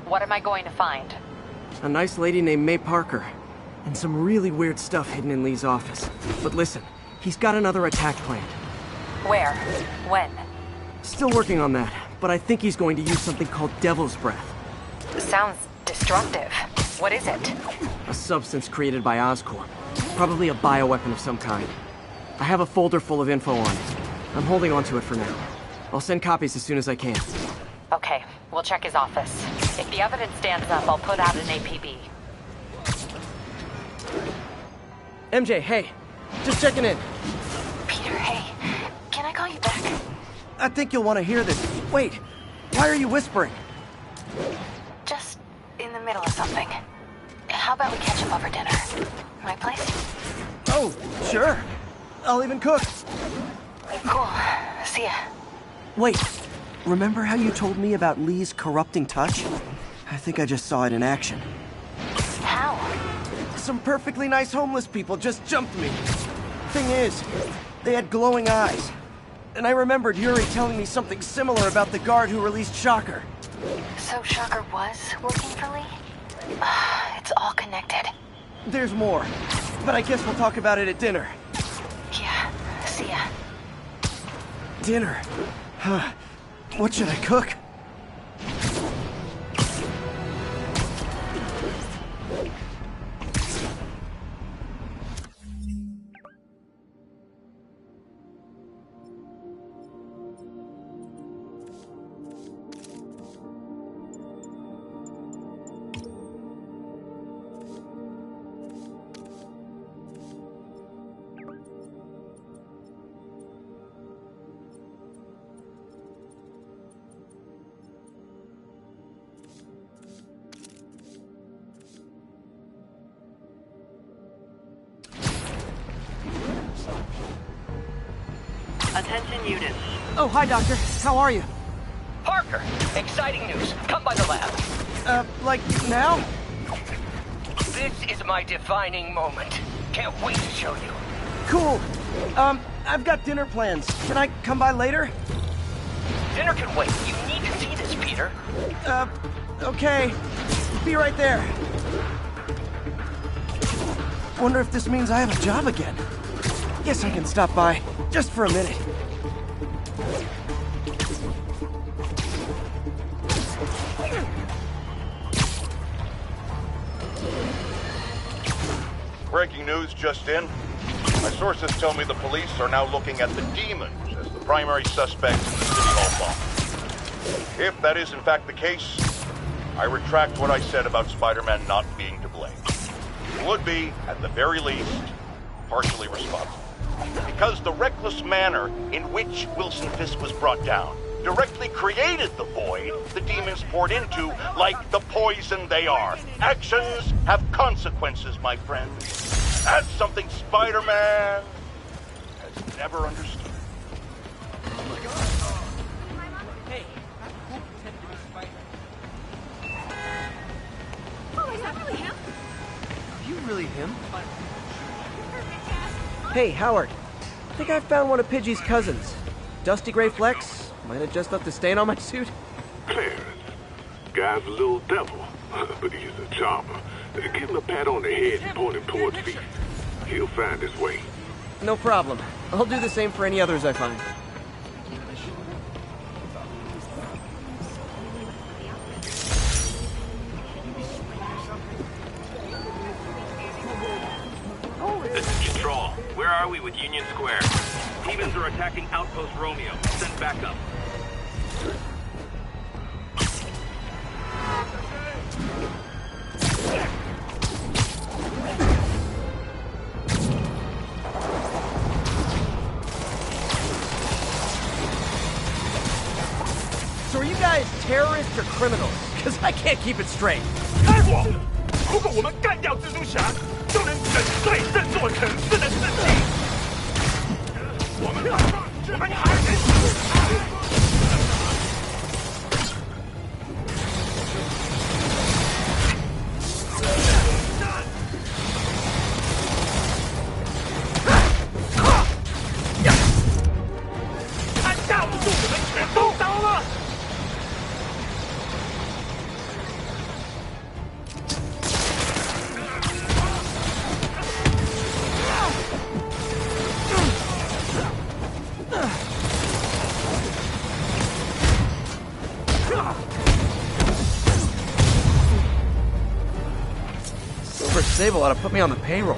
What am I going to find? A nice lady named May Parker. And some really weird stuff hidden in Lee's office. But listen, he's got another attack planned. Where? When? Still working on that, but I think he's going to use something called Devil's Breath. Sounds destructive. What is it? A substance created by Oscorp. Probably a bioweapon of some kind. I have a folder full of info on it. I'm holding on to it for now. I'll send copies as soon as I can. Okay, we'll check his office. If the evidence stands up, I'll put out an APB. MJ, hey. Just checking in. Peter, hey. Can I call you back? I think you'll want to hear this. Wait. Why are you whispering? Just in the middle of something. How about we catch up over dinner? My place? Oh, sure. I'll even cook. Cool. See ya. Wait. Remember how you told me about Lee's corrupting touch? I think I just saw it in action. How? Some perfectly nice homeless people just jumped me. Thing is, they had glowing eyes. And I remembered Yuri telling me something similar about the guard who released Shocker. So Shocker was working for Lee? It's all connected. There's more, but I guess we'll talk about it at dinner. Yeah, see ya. Dinner? Huh. What should I cook? Attention units. Oh, hi, Doctor. How are you? Parker, exciting news. Come by the lab. Like now? This is my defining moment. Can't wait to show you. Cool. I've got dinner plans. Can I come by later? Dinner can wait. You need to see this, Peter. Okay. Be right there. Wonder if this means I have a job again. Guess I can stop by, just for a minute. Breaking news just in. My sources tell me the police are now looking at the Demon as the primary suspect in the City Hall bomb. If that is in fact the case, I retract what I said about Spider-Man not being to blame. He would be, at the very least, partially responsible. Because the reckless manner in which Wilson Fisk was brought down directly created the void the demons poured into, like the poison they are. Actions have consequences, my friend. That's something Spider-Man has never understood. Hey. Oh, is that really him? Are you really him? Hey, Howard. I think I found one of Pidgey's cousins. Dusty Gray Flex. Might have just left a stain on my suit. Clarence. Guy's a little devil, but he's a charmer. Give him a pat on the head and point him towards Feast. He'll find his way. No problem. I'll do the same for any others I find. Where are we with Union Square? Demons are attacking Outpost Romeo. Send backup. So are you guys terrorists or criminals? Because I can't keep it straight. 开火！如果我们干掉蜘蛛侠，就能粉碎振作城市的士气。我们还能。 Silver Sable ought to put me on the payroll.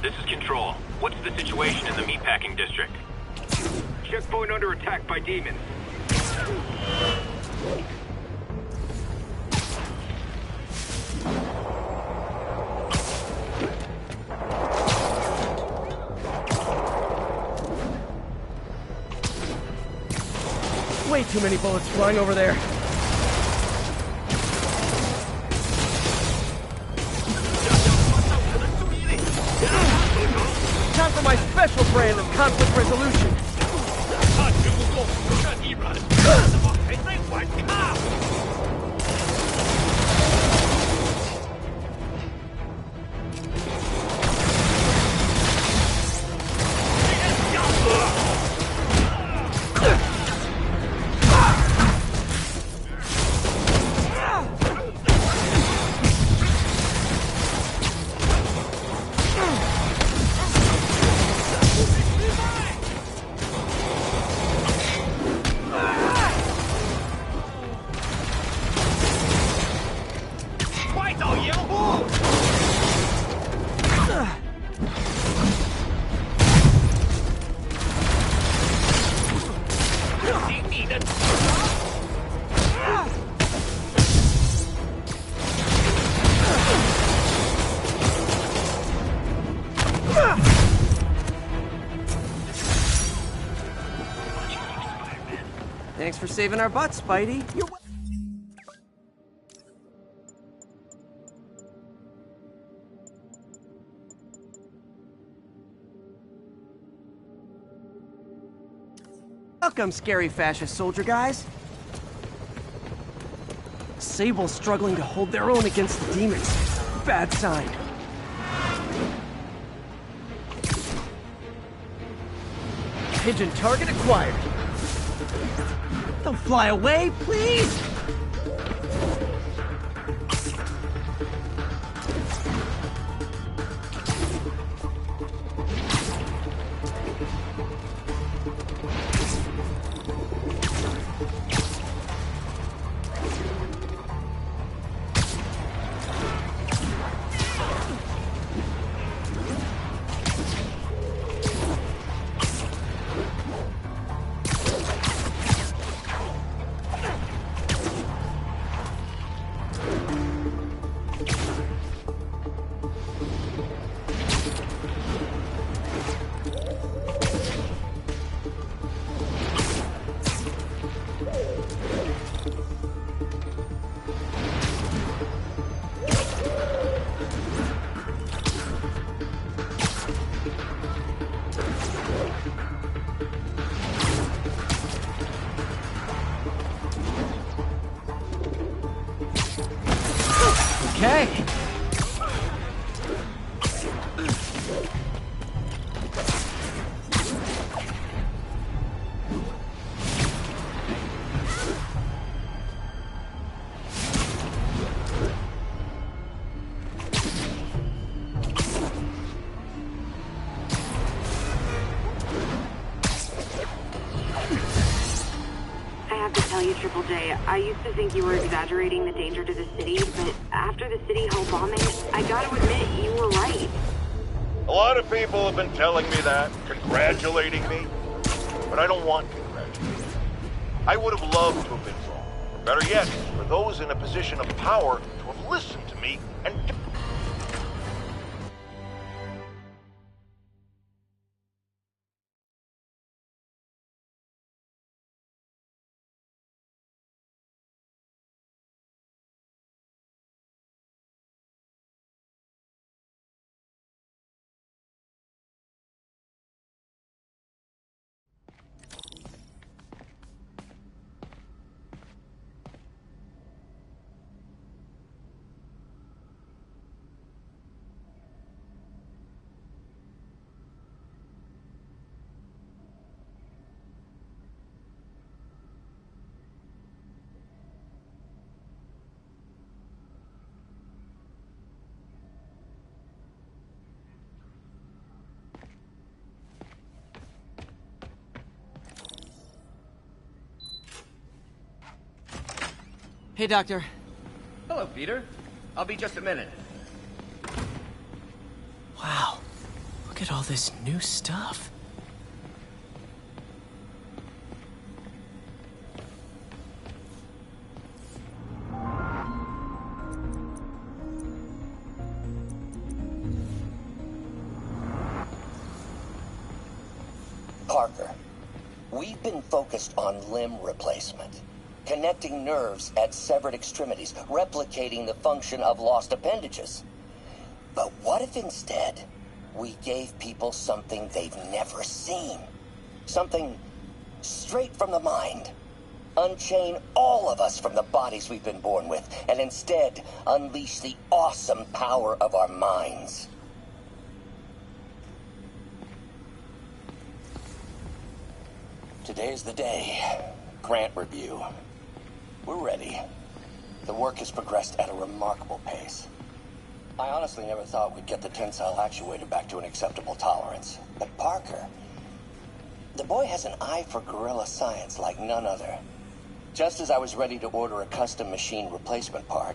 This is Control. What's the situation in the meatpacking district? Checkpoint under attack by demons. Way too many bullets flying over there. Time for my special brand of conflict resolution. Thanks for saving our butts, Spidey. You're welcome, scary fascist soldier guys. Sable's struggling to hold their own against the demons. Bad sign. Pigeon target acquired. Don't fly away, please! Okay. have to tell you, Triple J, I used to think you were exaggerating the danger to the city, but after the City Hall bombing, I gotta admit, you were right. A lot of people have been telling me that, congratulating me, but I don't want congratulations. I would have loved to have been wrong. Or better yet, for those in a position of power to have listened to me and... Hey, Doctor. Hello, Peter. I'll be just a minute. Wow. Look at all this new stuff. Parker, we've been focused on limb replacement. Connecting nerves at severed extremities, replicating the function of lost appendages. But what if instead we gave people something they've never seen? Something straight from the mind. Unchain all of us from the bodies we've been born with, and instead unleash the awesome power of our minds. Today's the day. Grant review. We're ready. The work has progressed at a remarkable pace. I honestly never thought we'd get the tensile actuator back to an acceptable tolerance. But Parker, the boy has an eye for guerrilla science like none other. Just as I was ready to order a custom machine replacement part,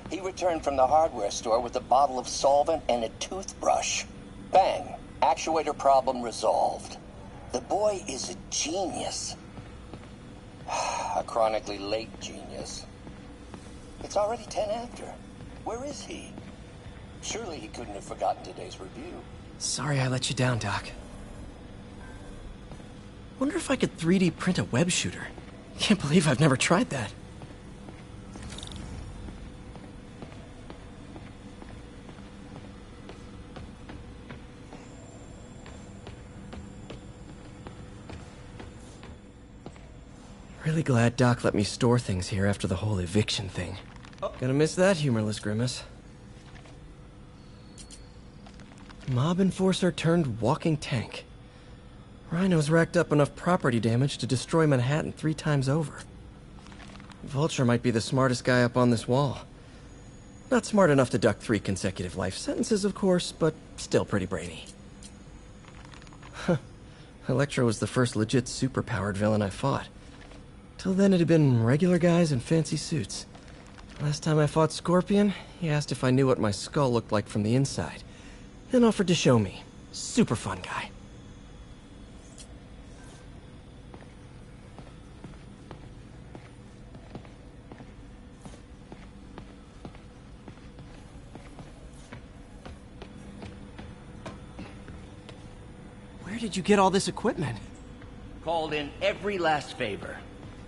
he returned from the hardware store with a bottle of solvent and a toothbrush. Bang! Actuator problem resolved. The boy is a genius. A chronically late genius. It's already 10 after. Where is he? Surely he couldn't have forgotten today's review. Sorry I let you down, Doc. Wonder if I could 3D print a web shooter. Can't believe I've never tried that. Really glad Doc let me store things here after the whole eviction thing. Gonna miss that humorless grimace. Mob enforcer turned walking tank. Rhino's racked up enough property damage to destroy Manhattan 3 times over. Vulture might be the smartest guy up on this wall. Not smart enough to duck 3 consecutive life sentences, of course, but still pretty brainy. Huh. Electro was the first legit superpowered villain I fought. Till then it had been regular guys in fancy suits. Last time I fought Scorpion, he asked if I knew what my skull looked like from the inside. Then offered to show me. Super fun guy. Where did you get all this equipment? Called in every last favor.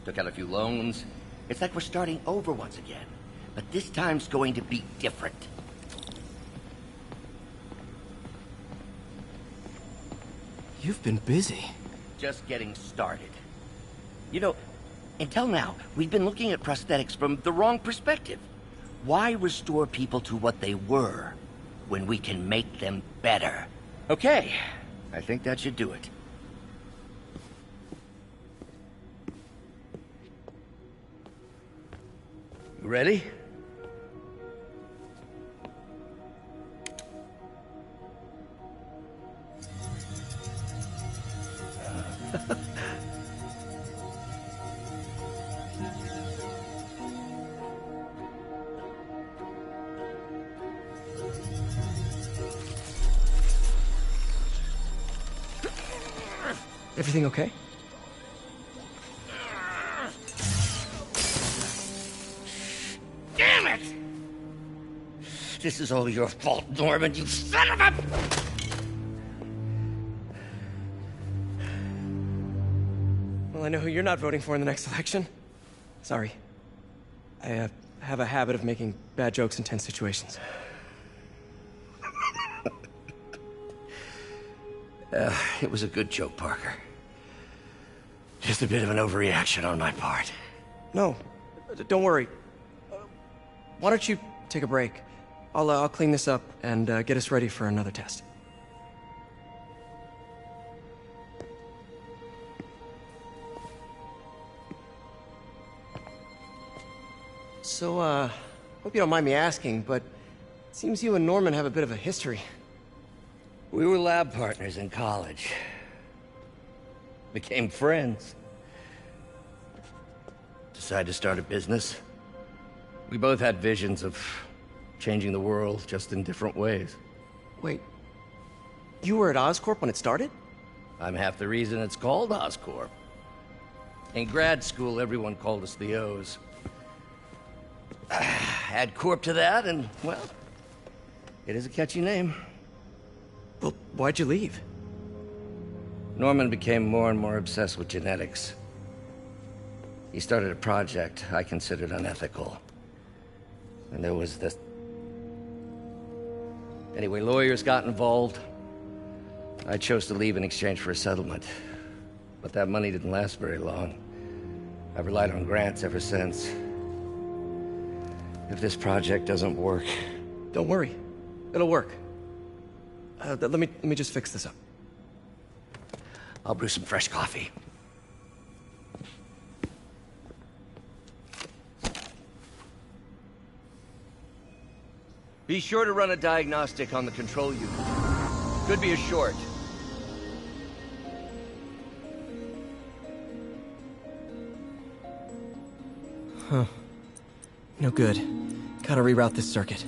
Took out a few loans. It's like we're starting over once again. But this time's going to be different. You've been busy. Just getting started. You know, until now, we've been looking at prosthetics from the wrong perspective. Why restore people to what they were when we can make them better? Okay, I think that should do it. You ready? Everything okay? Damn it! This is all your fault, Norman, you son of a... Well, I know who you're not voting for in the next election. Sorry. I have a habit of making bad jokes in tense situations. It was a good joke, Parker. Just a bit of an overreaction on my part. No, don't worry. Why don't you take a break? I'll clean this up and get us ready for another test. So, hope you don't mind me asking, but it seems you and Norman have a bit of a history. We were lab partners in college. Became friends. Decided to start a business. We both had visions of changing the world, just in different ways. Wait, you were at Oscorp when it started? I'm half the reason it's called Oscorp. In grad school, everyone called us the O's. Add Corp to that, and, well, it is a catchy name. Well, why'd you leave? Norman became more and more obsessed with genetics. He started a project I considered unethical. And there was this... Anyway, lawyers got involved. I chose to leave in exchange for a settlement. But that money didn't last very long. I've relied on grants ever since. If this project doesn't work... Don't worry. It'll work. Let me just fix this up. I'll brew some fresh coffee. Be sure to run a diagnostic on the control unit. Could be a short. Huh. No good. Gotta reroute this circuit.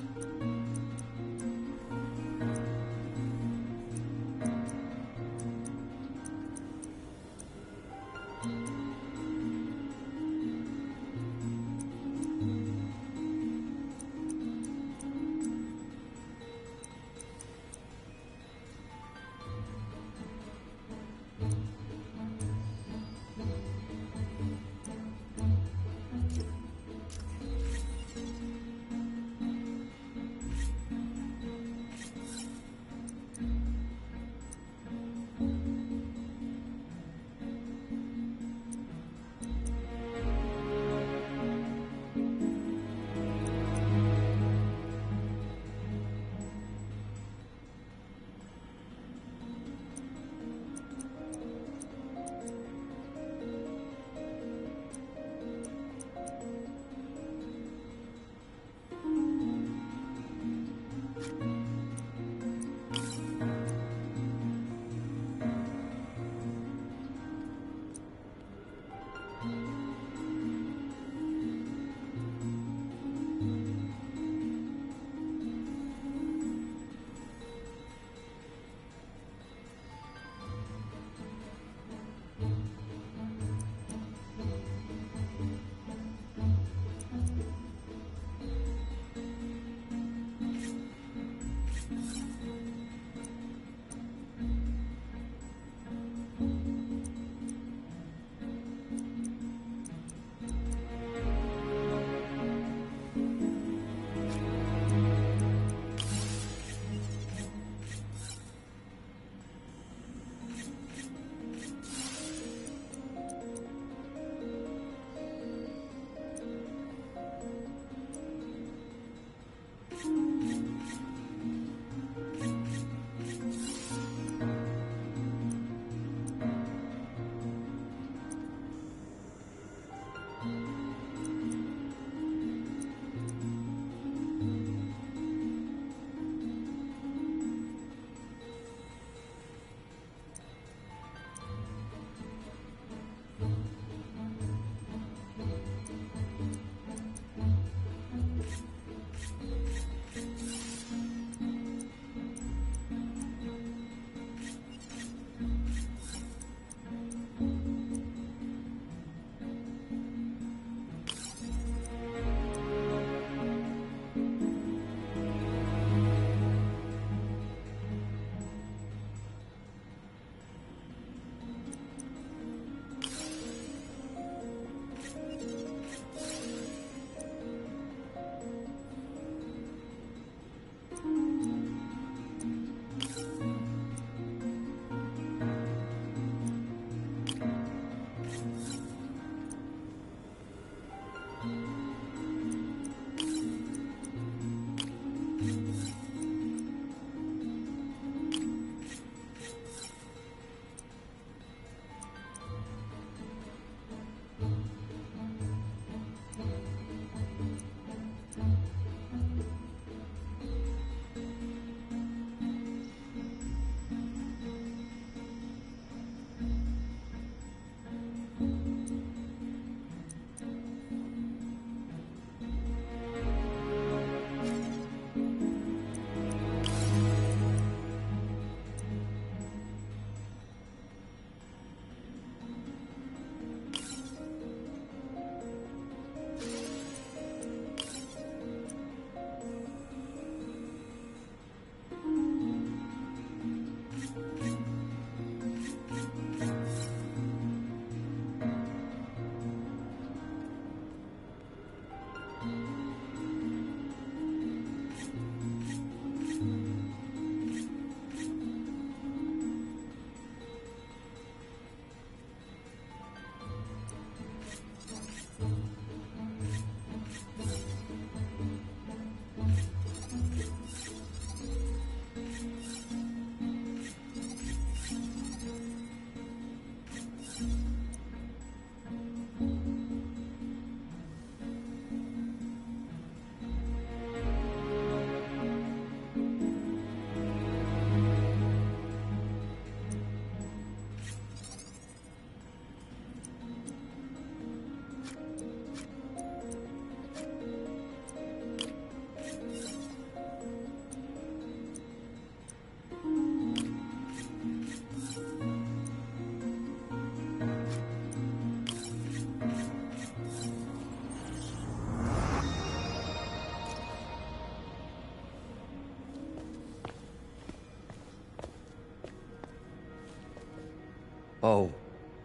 Oh,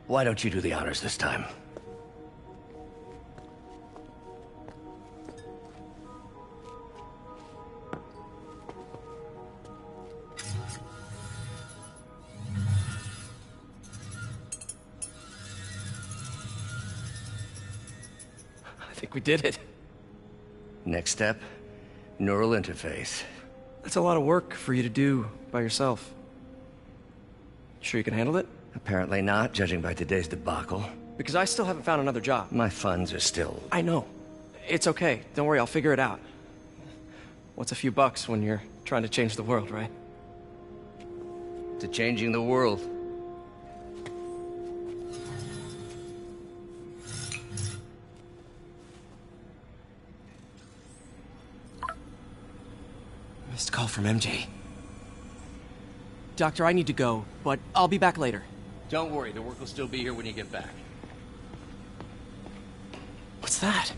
why don't you do the honors this time? I think we did it. Next step, neural interface. That's a lot of work for you to do by yourself. Sure you can handle it? Apparently not, judging by today's debacle. Because I still haven't found another job. My funds are still... I know. It's okay. Don't worry, I'll figure it out. What's a few bucks when you're trying to change the world, right? To changing the world. Missed call from MJ. Doctor, I need to go, but I'll be back later. Don't worry, the work will still be here when you get back. What's that?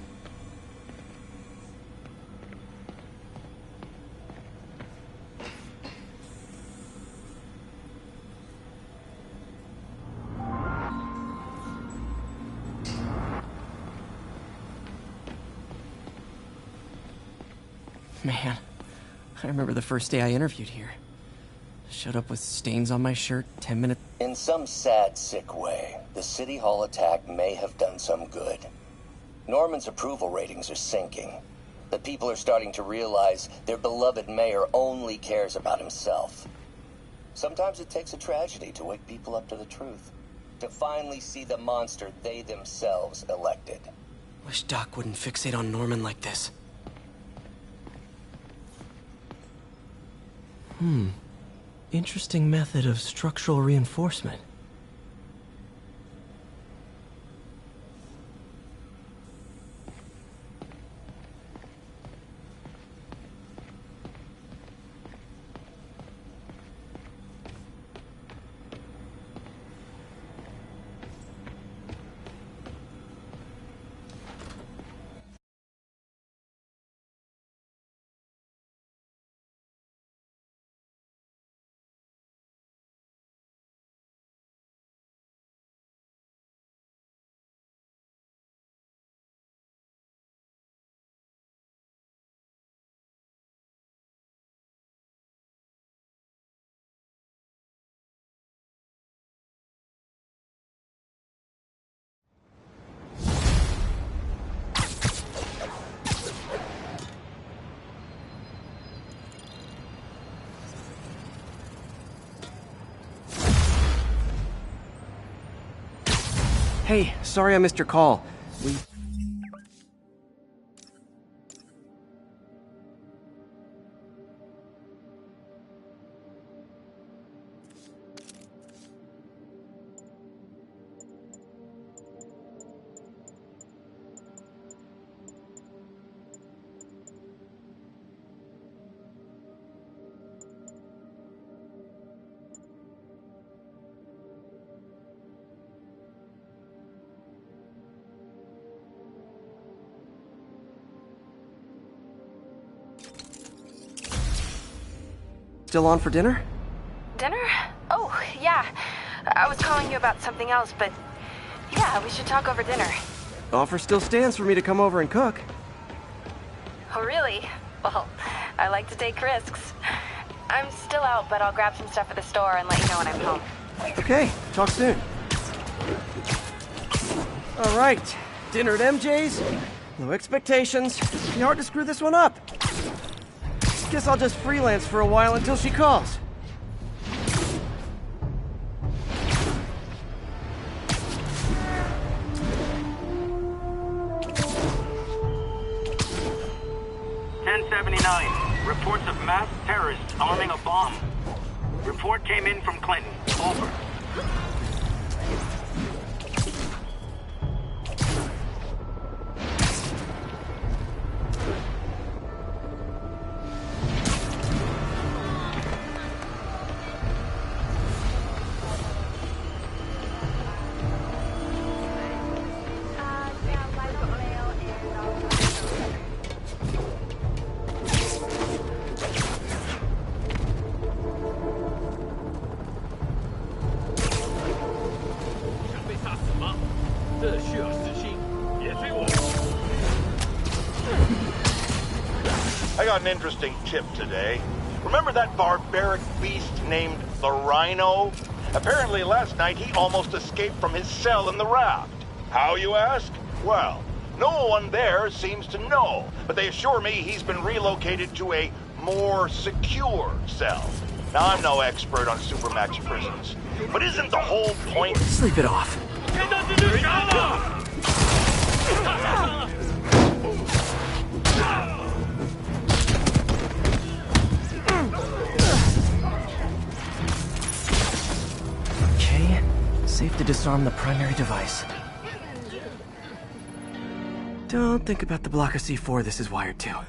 Man, I remember the first day I interviewed here. Showed up with stains on my shirt, 10 minutes... In some sad, sick way, the City Hall attack may have done some good. Norman's approval ratings are sinking. The people are starting to realize their beloved mayor only cares about himself. Sometimes it takes a tragedy to wake people up to the truth. To finally see the monster they themselves elected. Wish Doc wouldn't fixate on Norman like this. Interesting method of structural reinforcement. Hey, sorry I missed your call. Still on for dinner? Dinner? Oh, yeah. I was calling you about something else, but yeah, we should talk over dinner. Offer still stands for me to come over and cook. Oh, really? Well, I like to take risks. I'm still out, but I'll grab some stuff at the store and let you know when I'm home. Okay, talk soon. All right, dinner at MJ's. No expectations. Be hard to screw this one up. Guess I'll just freelance for a while until she calls. Reports of mass terrorists arming a bomb. Report came in from Clinton. Over. 去了，子清，别追我。 I got an interesting tip today. Remember that barbaric beast named the Rhino? Apparently last night he almost escaped from his cell in the raft. How, you ask? Well, no one there seems to know, but they assure me he's been relocated to a more secure cell. Now, I'm no expert on Supermax prisons, but isn't the whole point... Sleep it off. 看到蜘蛛侠了！ Okay, safe to disarm the primary device. Don't think about the block of C4 this is wired to.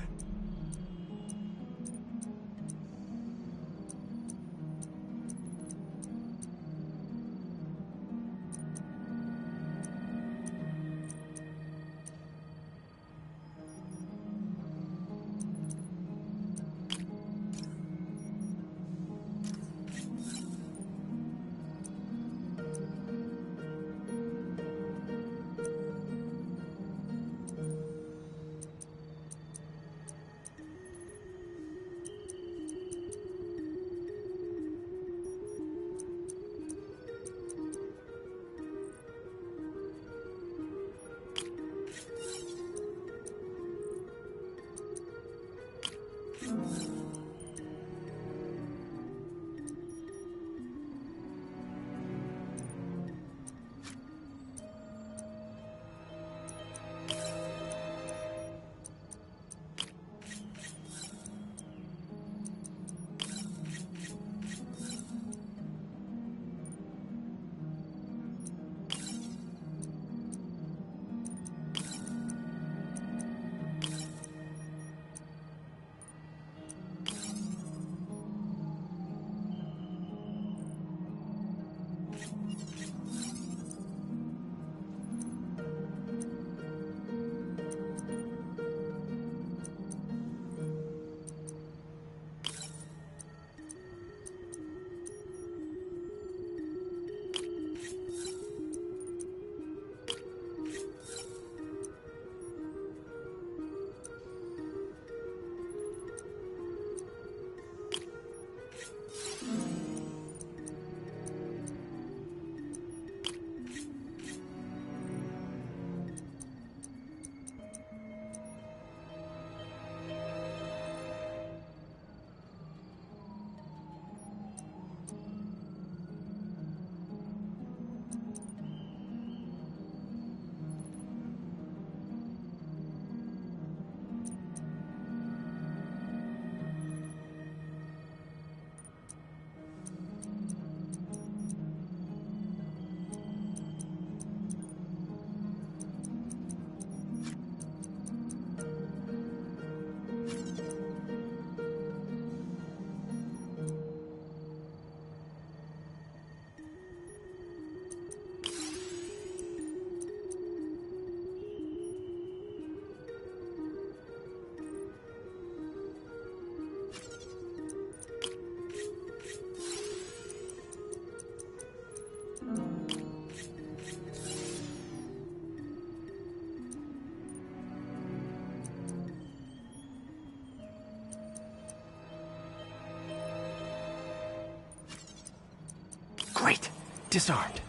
Great. Disarmed.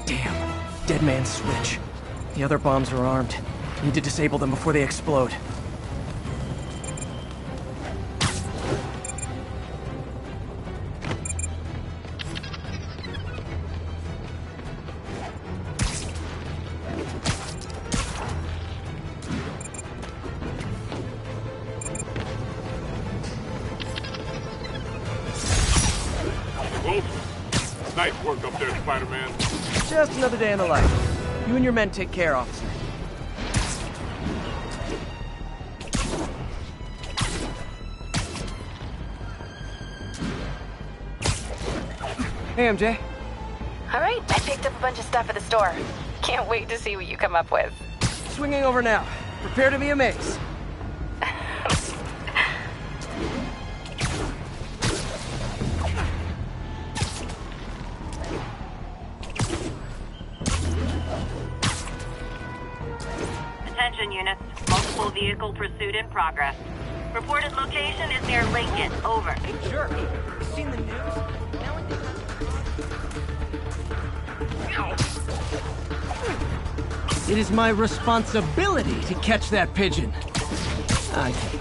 Damn. Dead man's switch. The other bombs are armed. Need to disable them before they explode. Nice work up there, Spider-Man. Just another day in the life. You and your men take care, officer. Hey, MJ. All right, I picked up a bunch of stuff at the store. Can't wait to see what you come up with. Swinging over now. Prepare to be amazed. attention, units. Multiple vehicle pursuit in progress. Reported location is near Lincoln. Over. Hey, jerk. You seen the news? Now I think it is my responsibility to catch that pigeon. I can't.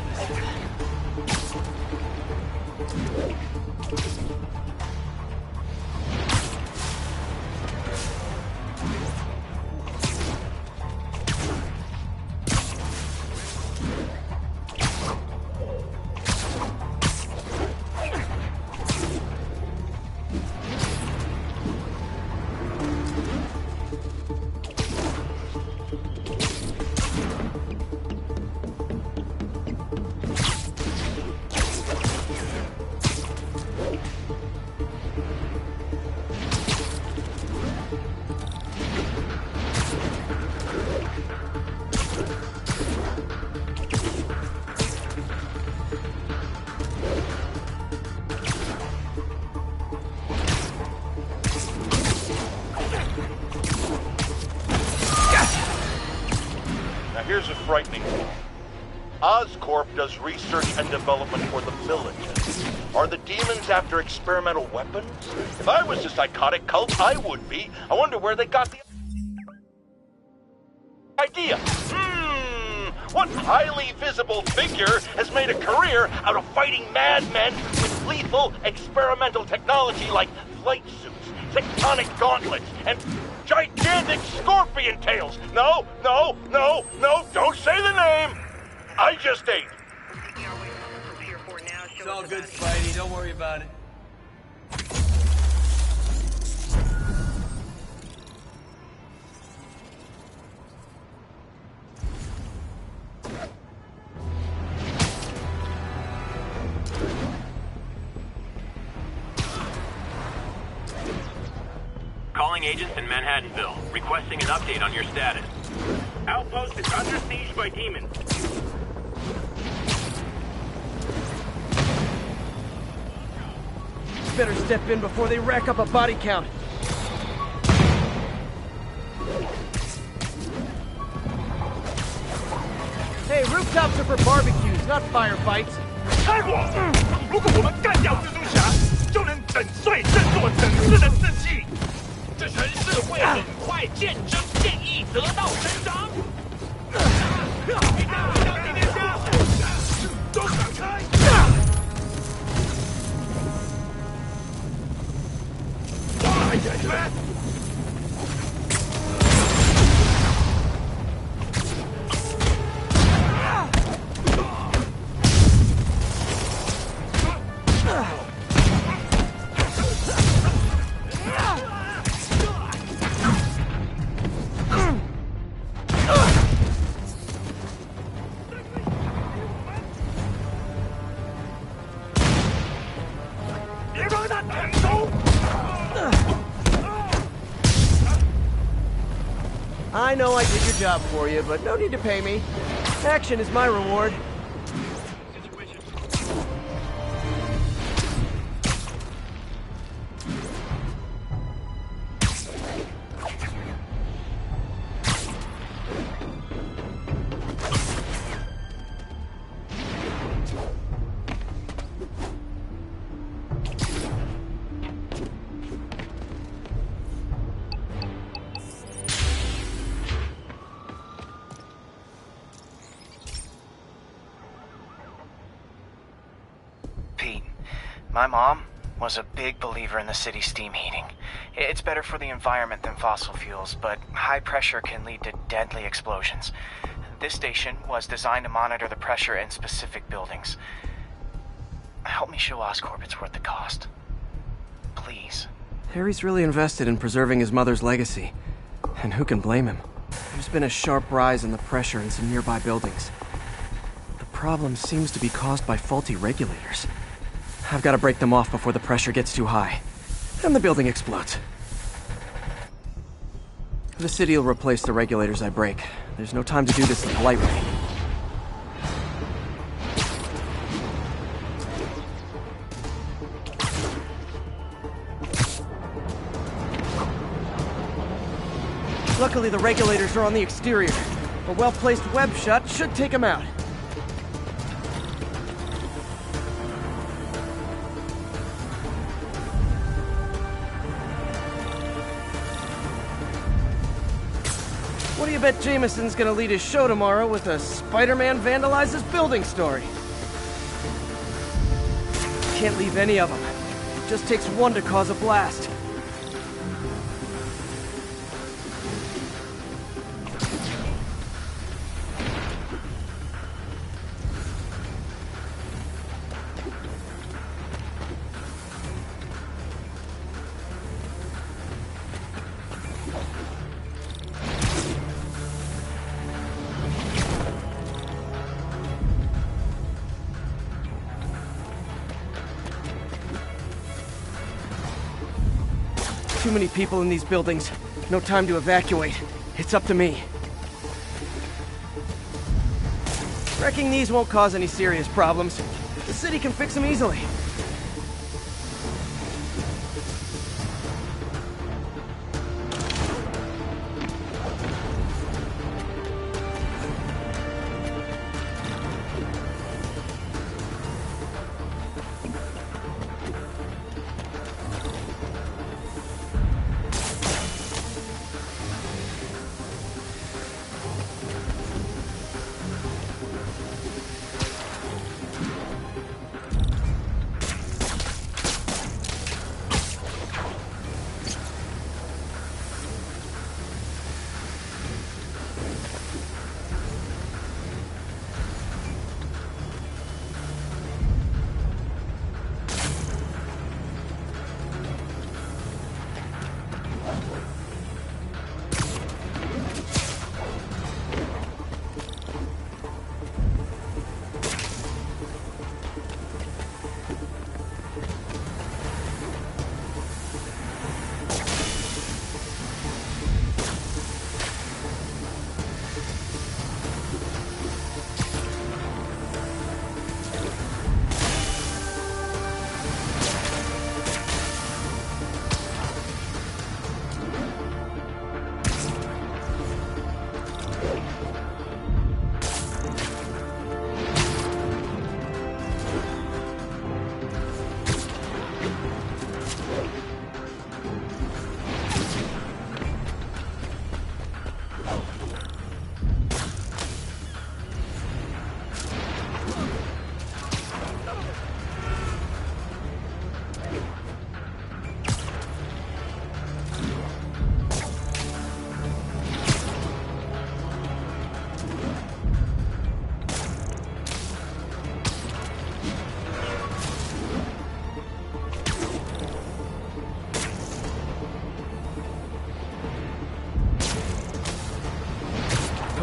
Here's a frightening thought. Oscorp does research and development for the military. Are the demons after experimental weapons? If I was a psychotic cult, I would be. I wonder where they got the idea. What highly visible figure has made a career out of fighting madmen with lethal experimental technology like flight suits, tectonic gauntlets, and gigantic scorpion tails? No, don't say the name! I just ate. It's all good, Spidey. Don't worry about it. Calling agents in Manhattanville, requesting an update on your status. Outpost is under siege by demons. Better step in before they rack up a body count. Hey, rooftops are for barbecues, not firefights. 开火！如果我们干掉蜘蛛侠，就能整碎这座城市的士气。这城市会很快见真见义，得到伸张。都闪开！ I know I did your job for you, but no need to pay me. Action is my reward. My mom was a big believer in the city's steam heating. It's better for the environment than fossil fuels, but high pressure can lead to deadly explosions. This station was designed to monitor the pressure in specific buildings. Help me show Oscorp it's worth the cost. Please. Harry's really invested in preserving his mother's legacy. And who can blame him? There's been a sharp rise in the pressure in some nearby buildings. The problem seems to be caused by faulty regulators. I've got to break them off before the pressure gets too high. And the building explodes. The city will replace the regulators I break. There's no time to do this the polite way. Luckily, the regulators are on the exterior. A well-placed web shot should take him out. What do you bet Jameson's gonna lead his show tomorrow with a Spider-Man vandalizes building story? Can't leave any of them. It just takes one to cause a blast. Too many people in these buildings. No time to evacuate. It's up to me. Wrecking these won't cause any serious problems. The city can fix them easily.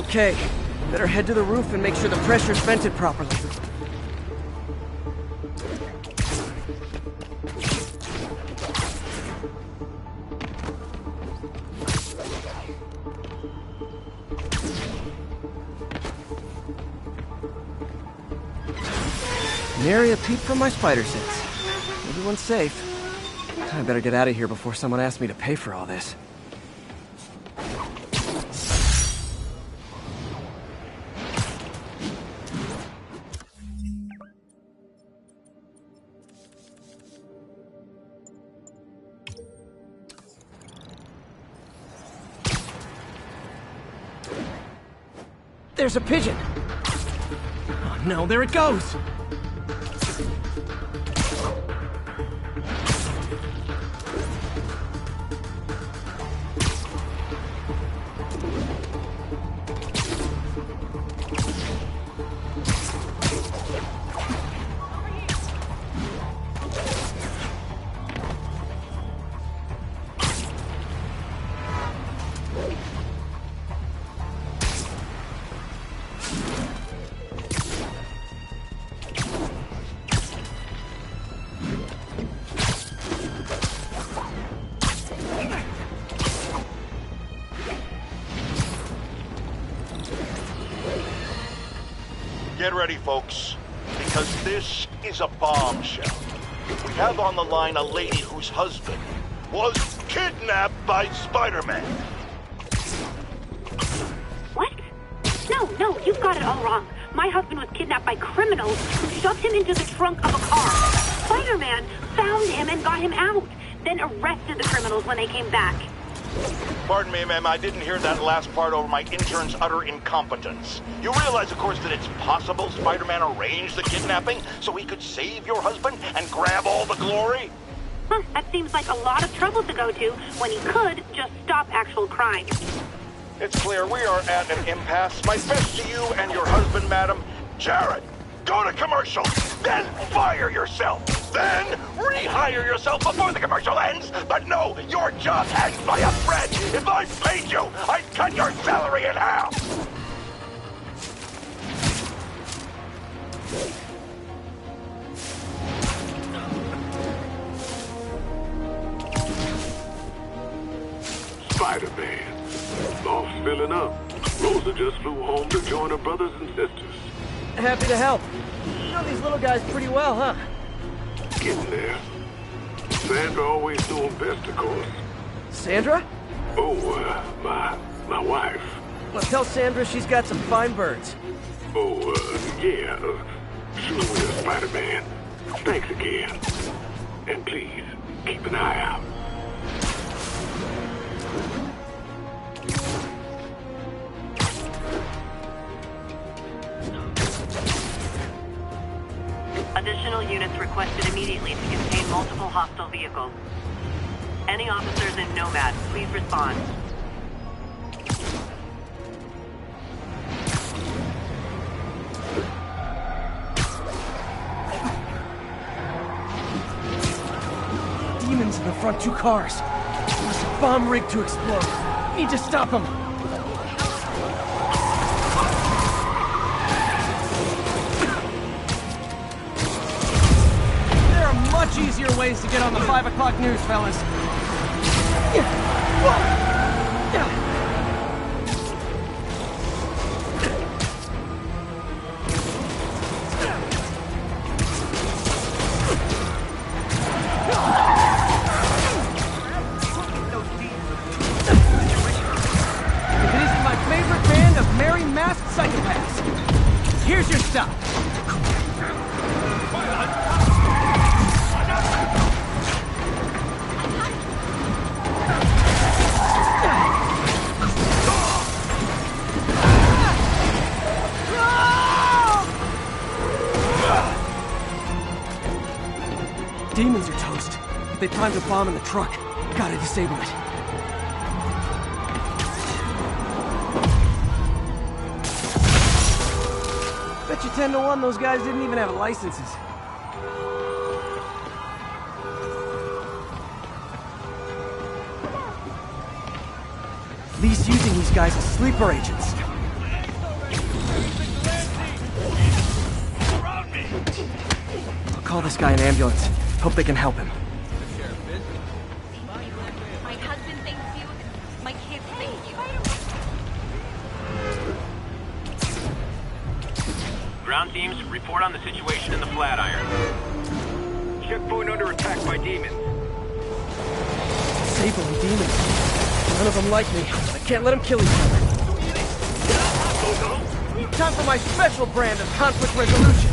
Okay, better head to the roof and make sure the pressure's vented properly. Nary a peep from my spider sense. Everyone's safe. I better get out of here before someone asks me to pay for all this. There's a pigeon! Oh no, there it goes! Get ready, folks, because this is a bombshell. We have on the line a lady whose husband was kidnapped by Spider-Man. What? You've got it all wrong. My husband was kidnapped by criminals who shoved him into the trunk of a car. Spider-Man found him and got him out, then arrested the criminals when they came back. Pardon me, ma'am, I didn't hear that last part over my intern's utter incompetence. You realize, of course, that it's possible Spider-Man arranged the kidnapping so he could save your husband and grab all the glory? Huh, that seems like a lot of trouble to go to when he could just stop actual crime. It's clear we are at an impasse. My best to you and your husband, madam. Jared, go to commercial, then fire yourself. Then rehire yourself before the commercial ends. But no, your job hangs by a thread. If I paid you, I'd cut your salary in half. Spider-Man. Loft's filling up. Rosa just flew home to join her brothers and sisters. Happy to help. You know these little guys pretty well, huh? Getting there. Sandra always knew him best, of course. Sandra? Oh, my wife. Well, tell Sandra she's got some fine birds. Oh, yeah. Sure will, Spider-Man. Thanks again. And please, keep an eye out. Additional units requested immediately to contain multiple hostile vehicles. Any officers in Nomad, please respond. Demons in the front two cars. There's a bomb rigged to explode. Need to stop them. Much easier ways to get on the 5 o'clock news, fellas. If it isn't my favorite band of merry masked psychopaths. Here's your stop. Demons are toast. They timed a bomb in the truck. Gotta disable it. Bet you 10 to 1 those guys didn't even have licenses. Lee's using these guys as sleeper agents. I'll call this guy an ambulance. Hope they can help him. My husband thanks you. My kids thank you. Ground teams, report on the situation in the Flatiron. Checkpoint under attack by demons. Sable and demons. None of them like me. I can't let them kill each other. Time for my special brand of conflict resolution.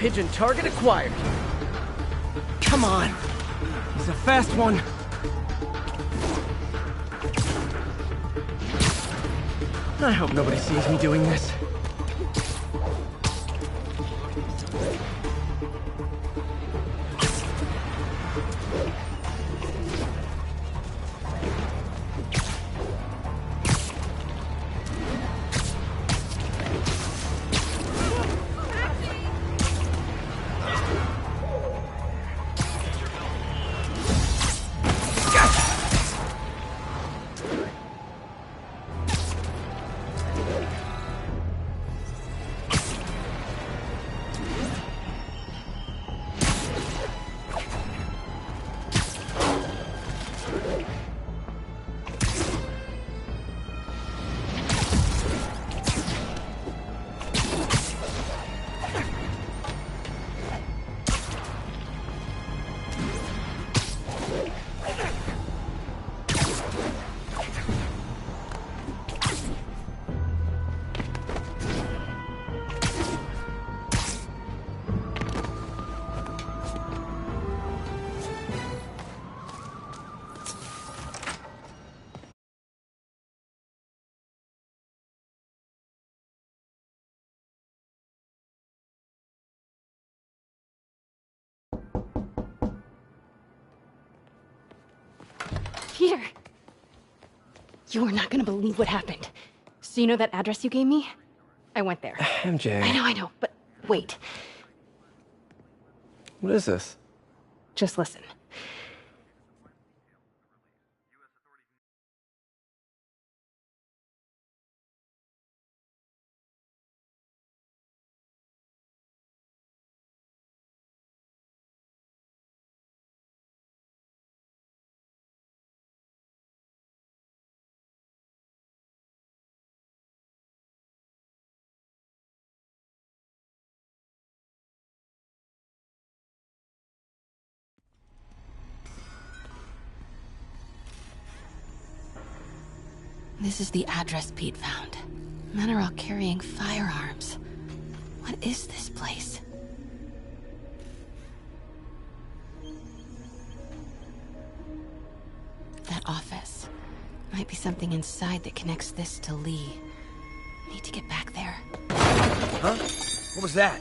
Pigeon target acquired. Come on. He's a fast one. I hope nobody sees me doing this. Peter! You are not gonna believe what happened. So you know that address you gave me? I went there. MJ. I know, but wait. What is this? Just listen. This is the address Pete found. Men are all carrying firearms. What is this place? That office. Might be something inside that connects this to Lee. Need to get back there. Huh? What was that?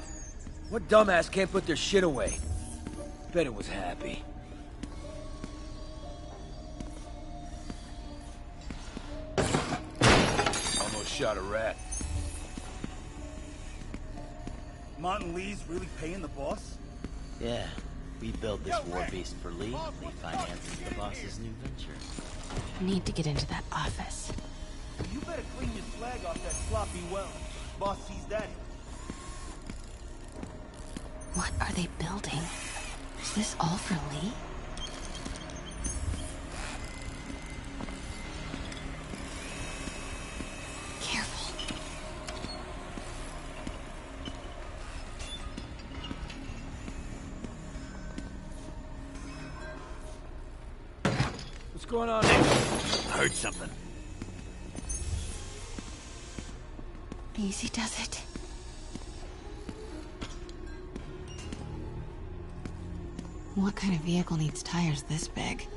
What dumbass can't put their shit away? Bet it was Happy. Shot a rat. Martin Lee's really paying the boss? Yeah. We built this war beast for Lee. Lee finances the boss's new venture. Need to get into that office. You better clean your flag off that sloppy well. Boss sees that. What are they building? Is this all for Lee? What's going on? I heard something. Easy does it. What kind of vehicle needs tires this big?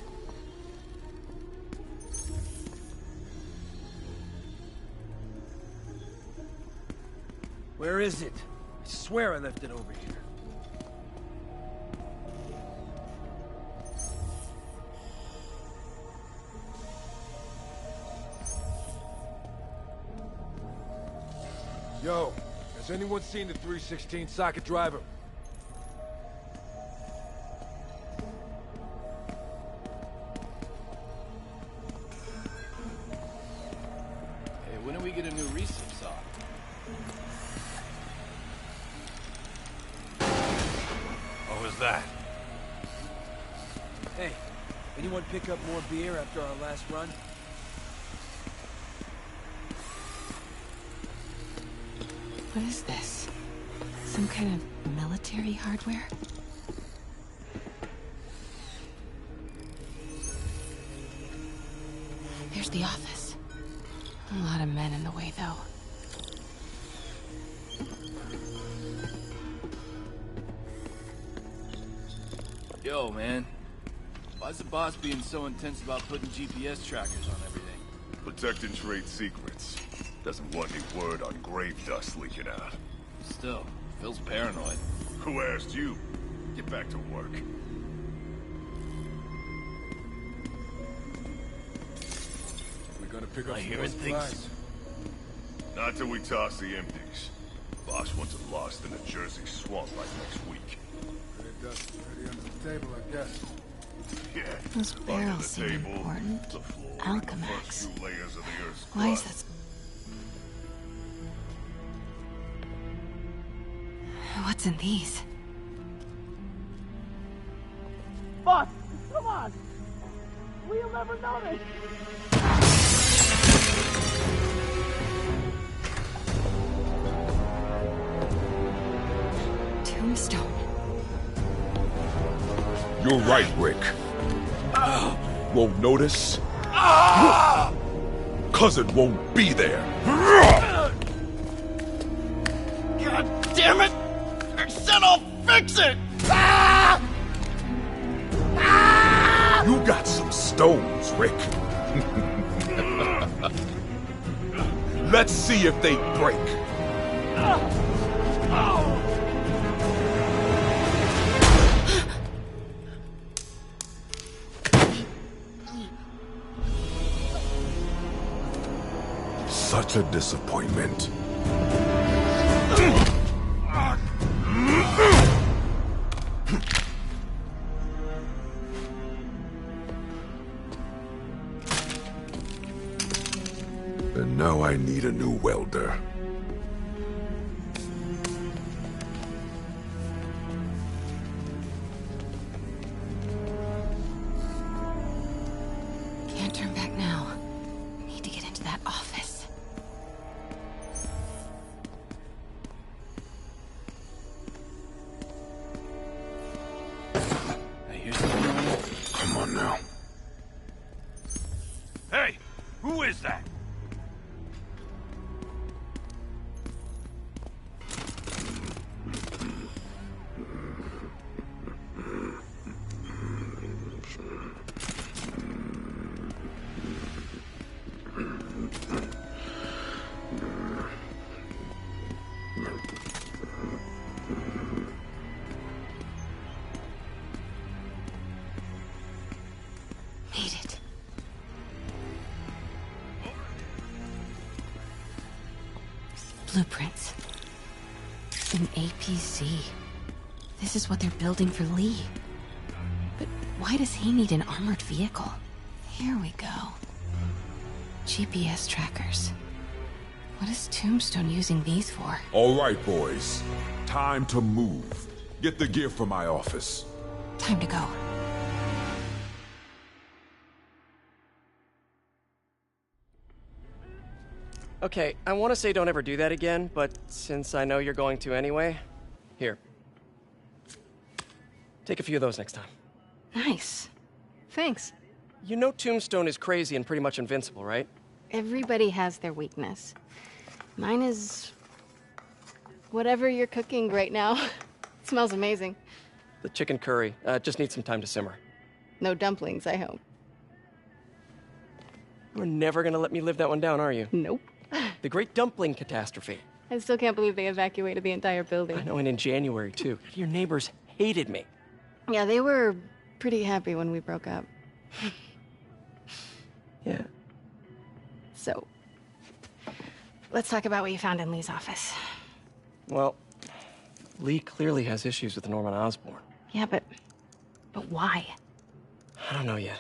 Where is it? I swear I left it over here. Yo, has anyone seen the 316 socket driver? Hey, when do we get a new receipt saw? What was that? Hey, anyone pick up more beer after our last run? What is this? Some kind of military hardware? There's the office. A lot of men in the way, though. Yo, man. Why's the boss being so intense about putting GPS trackers on everything? Protecting trade secrets. Doesn't want any word on grave dust leaking out. Still, Phil's paranoid. Who asked you? Get back to work. We gotta pick up I some hear more things. supplies. Not till we toss the empties. Boss wants them lost in a Jersey swamp by next week. Grave dust ready under the table, I guess. Yeah. Those under barrels the seem table, important. the floor, Alchemax. the first few layers of the Earth's Why is crust. that? What's in these? Boss, come on! We'll never notice! Tombstone. You're right, Rick. Won't notice? Cause it won't be there. God damn it! I said I'll fix it! You got some stones, Rick. Let's see if they break. Such a disappointment. And now I need a new welder. Can't turn back now. Need to get into that office. Hey, here's the Come on now. Hey! Who is that? Made it. Blueprints. An APC. This is what they're building for Lee. But why does he need an armored vehicle? Here we go. GPS trackers. What is Tombstone using these for? All right, boys. Time to move. Get the gear from my office. Time to go. Okay, I want to say don't ever do that again, but since I know you're going to anyway, here. Take a few of those next time. Nice. Thanks. You know Tombstone is crazy and pretty much invincible, right? Everybody has their weakness. Mine is... whatever you're cooking right now. It smells amazing. The chicken curry. Just needs some time to simmer. No dumplings, I hope. You're never gonna let me live that one down, are you? Nope. The Great Dumpling Catastrophe. I still can't believe they evacuated the entire building. I know, and in January, too. Your neighbors hated me. Yeah, they were pretty happy when we broke up. Yeah. So, let's talk about what you found in Lee's office. Well, Lee clearly has issues with Norman Osborn. Yeah, but why? I don't know yet.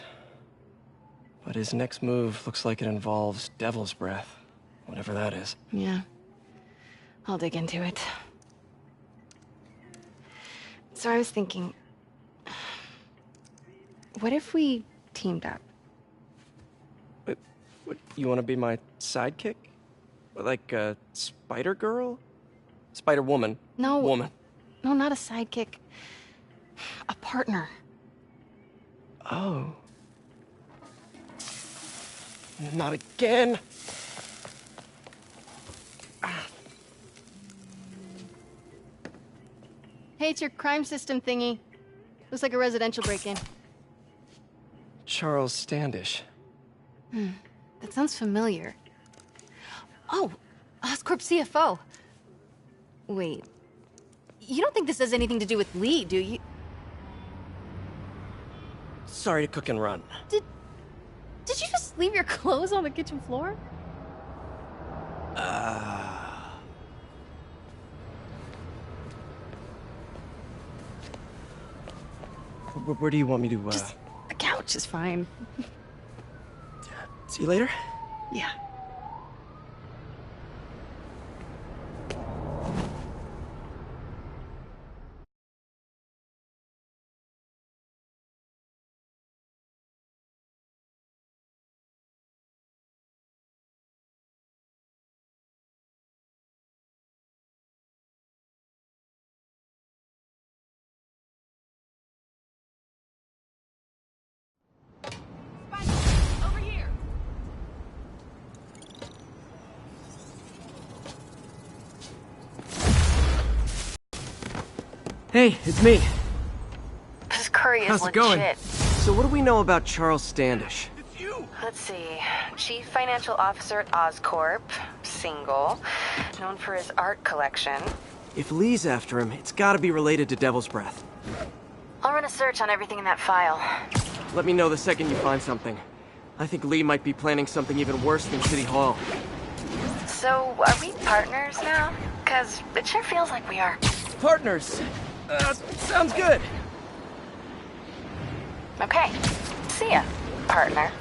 But his next move looks like it involves Devil's Breath. Whatever that is. Yeah. I'll dig into it. So I was thinking, what if we teamed up? What, you want to be my sidekick? Like a Spider Girl? Spider Woman? No. Woman. No, not a sidekick. A partner. Oh. Not again. Hey, it's your crime system thingy. Looks like a residential break-in. Charles Standish. That sounds familiar. Oh, Oscorp CFO. Wait. You don't think this has anything to do with Lee, do you? Sorry to cook and run. Did you just leave your clothes on the kitchen floor? Where do you want me to, Just the couch is fine. See you later? Yeah. Over here. Hey, it's me. This curry is How's legit. it going? So what do we know about Charles Standish? Let's see. Chief Financial Officer at Oscorp. Single. Known for his art collection. If Lee's after him, it's gotta be related to Devil's Breath. I'll run a search on everything in that file. Let me know the second you find something. I think Lee might be planning something even worse than City Hall. So, are we partners now? Because it sure feels like we are. Partners! Sounds good! Okay. See ya, partner.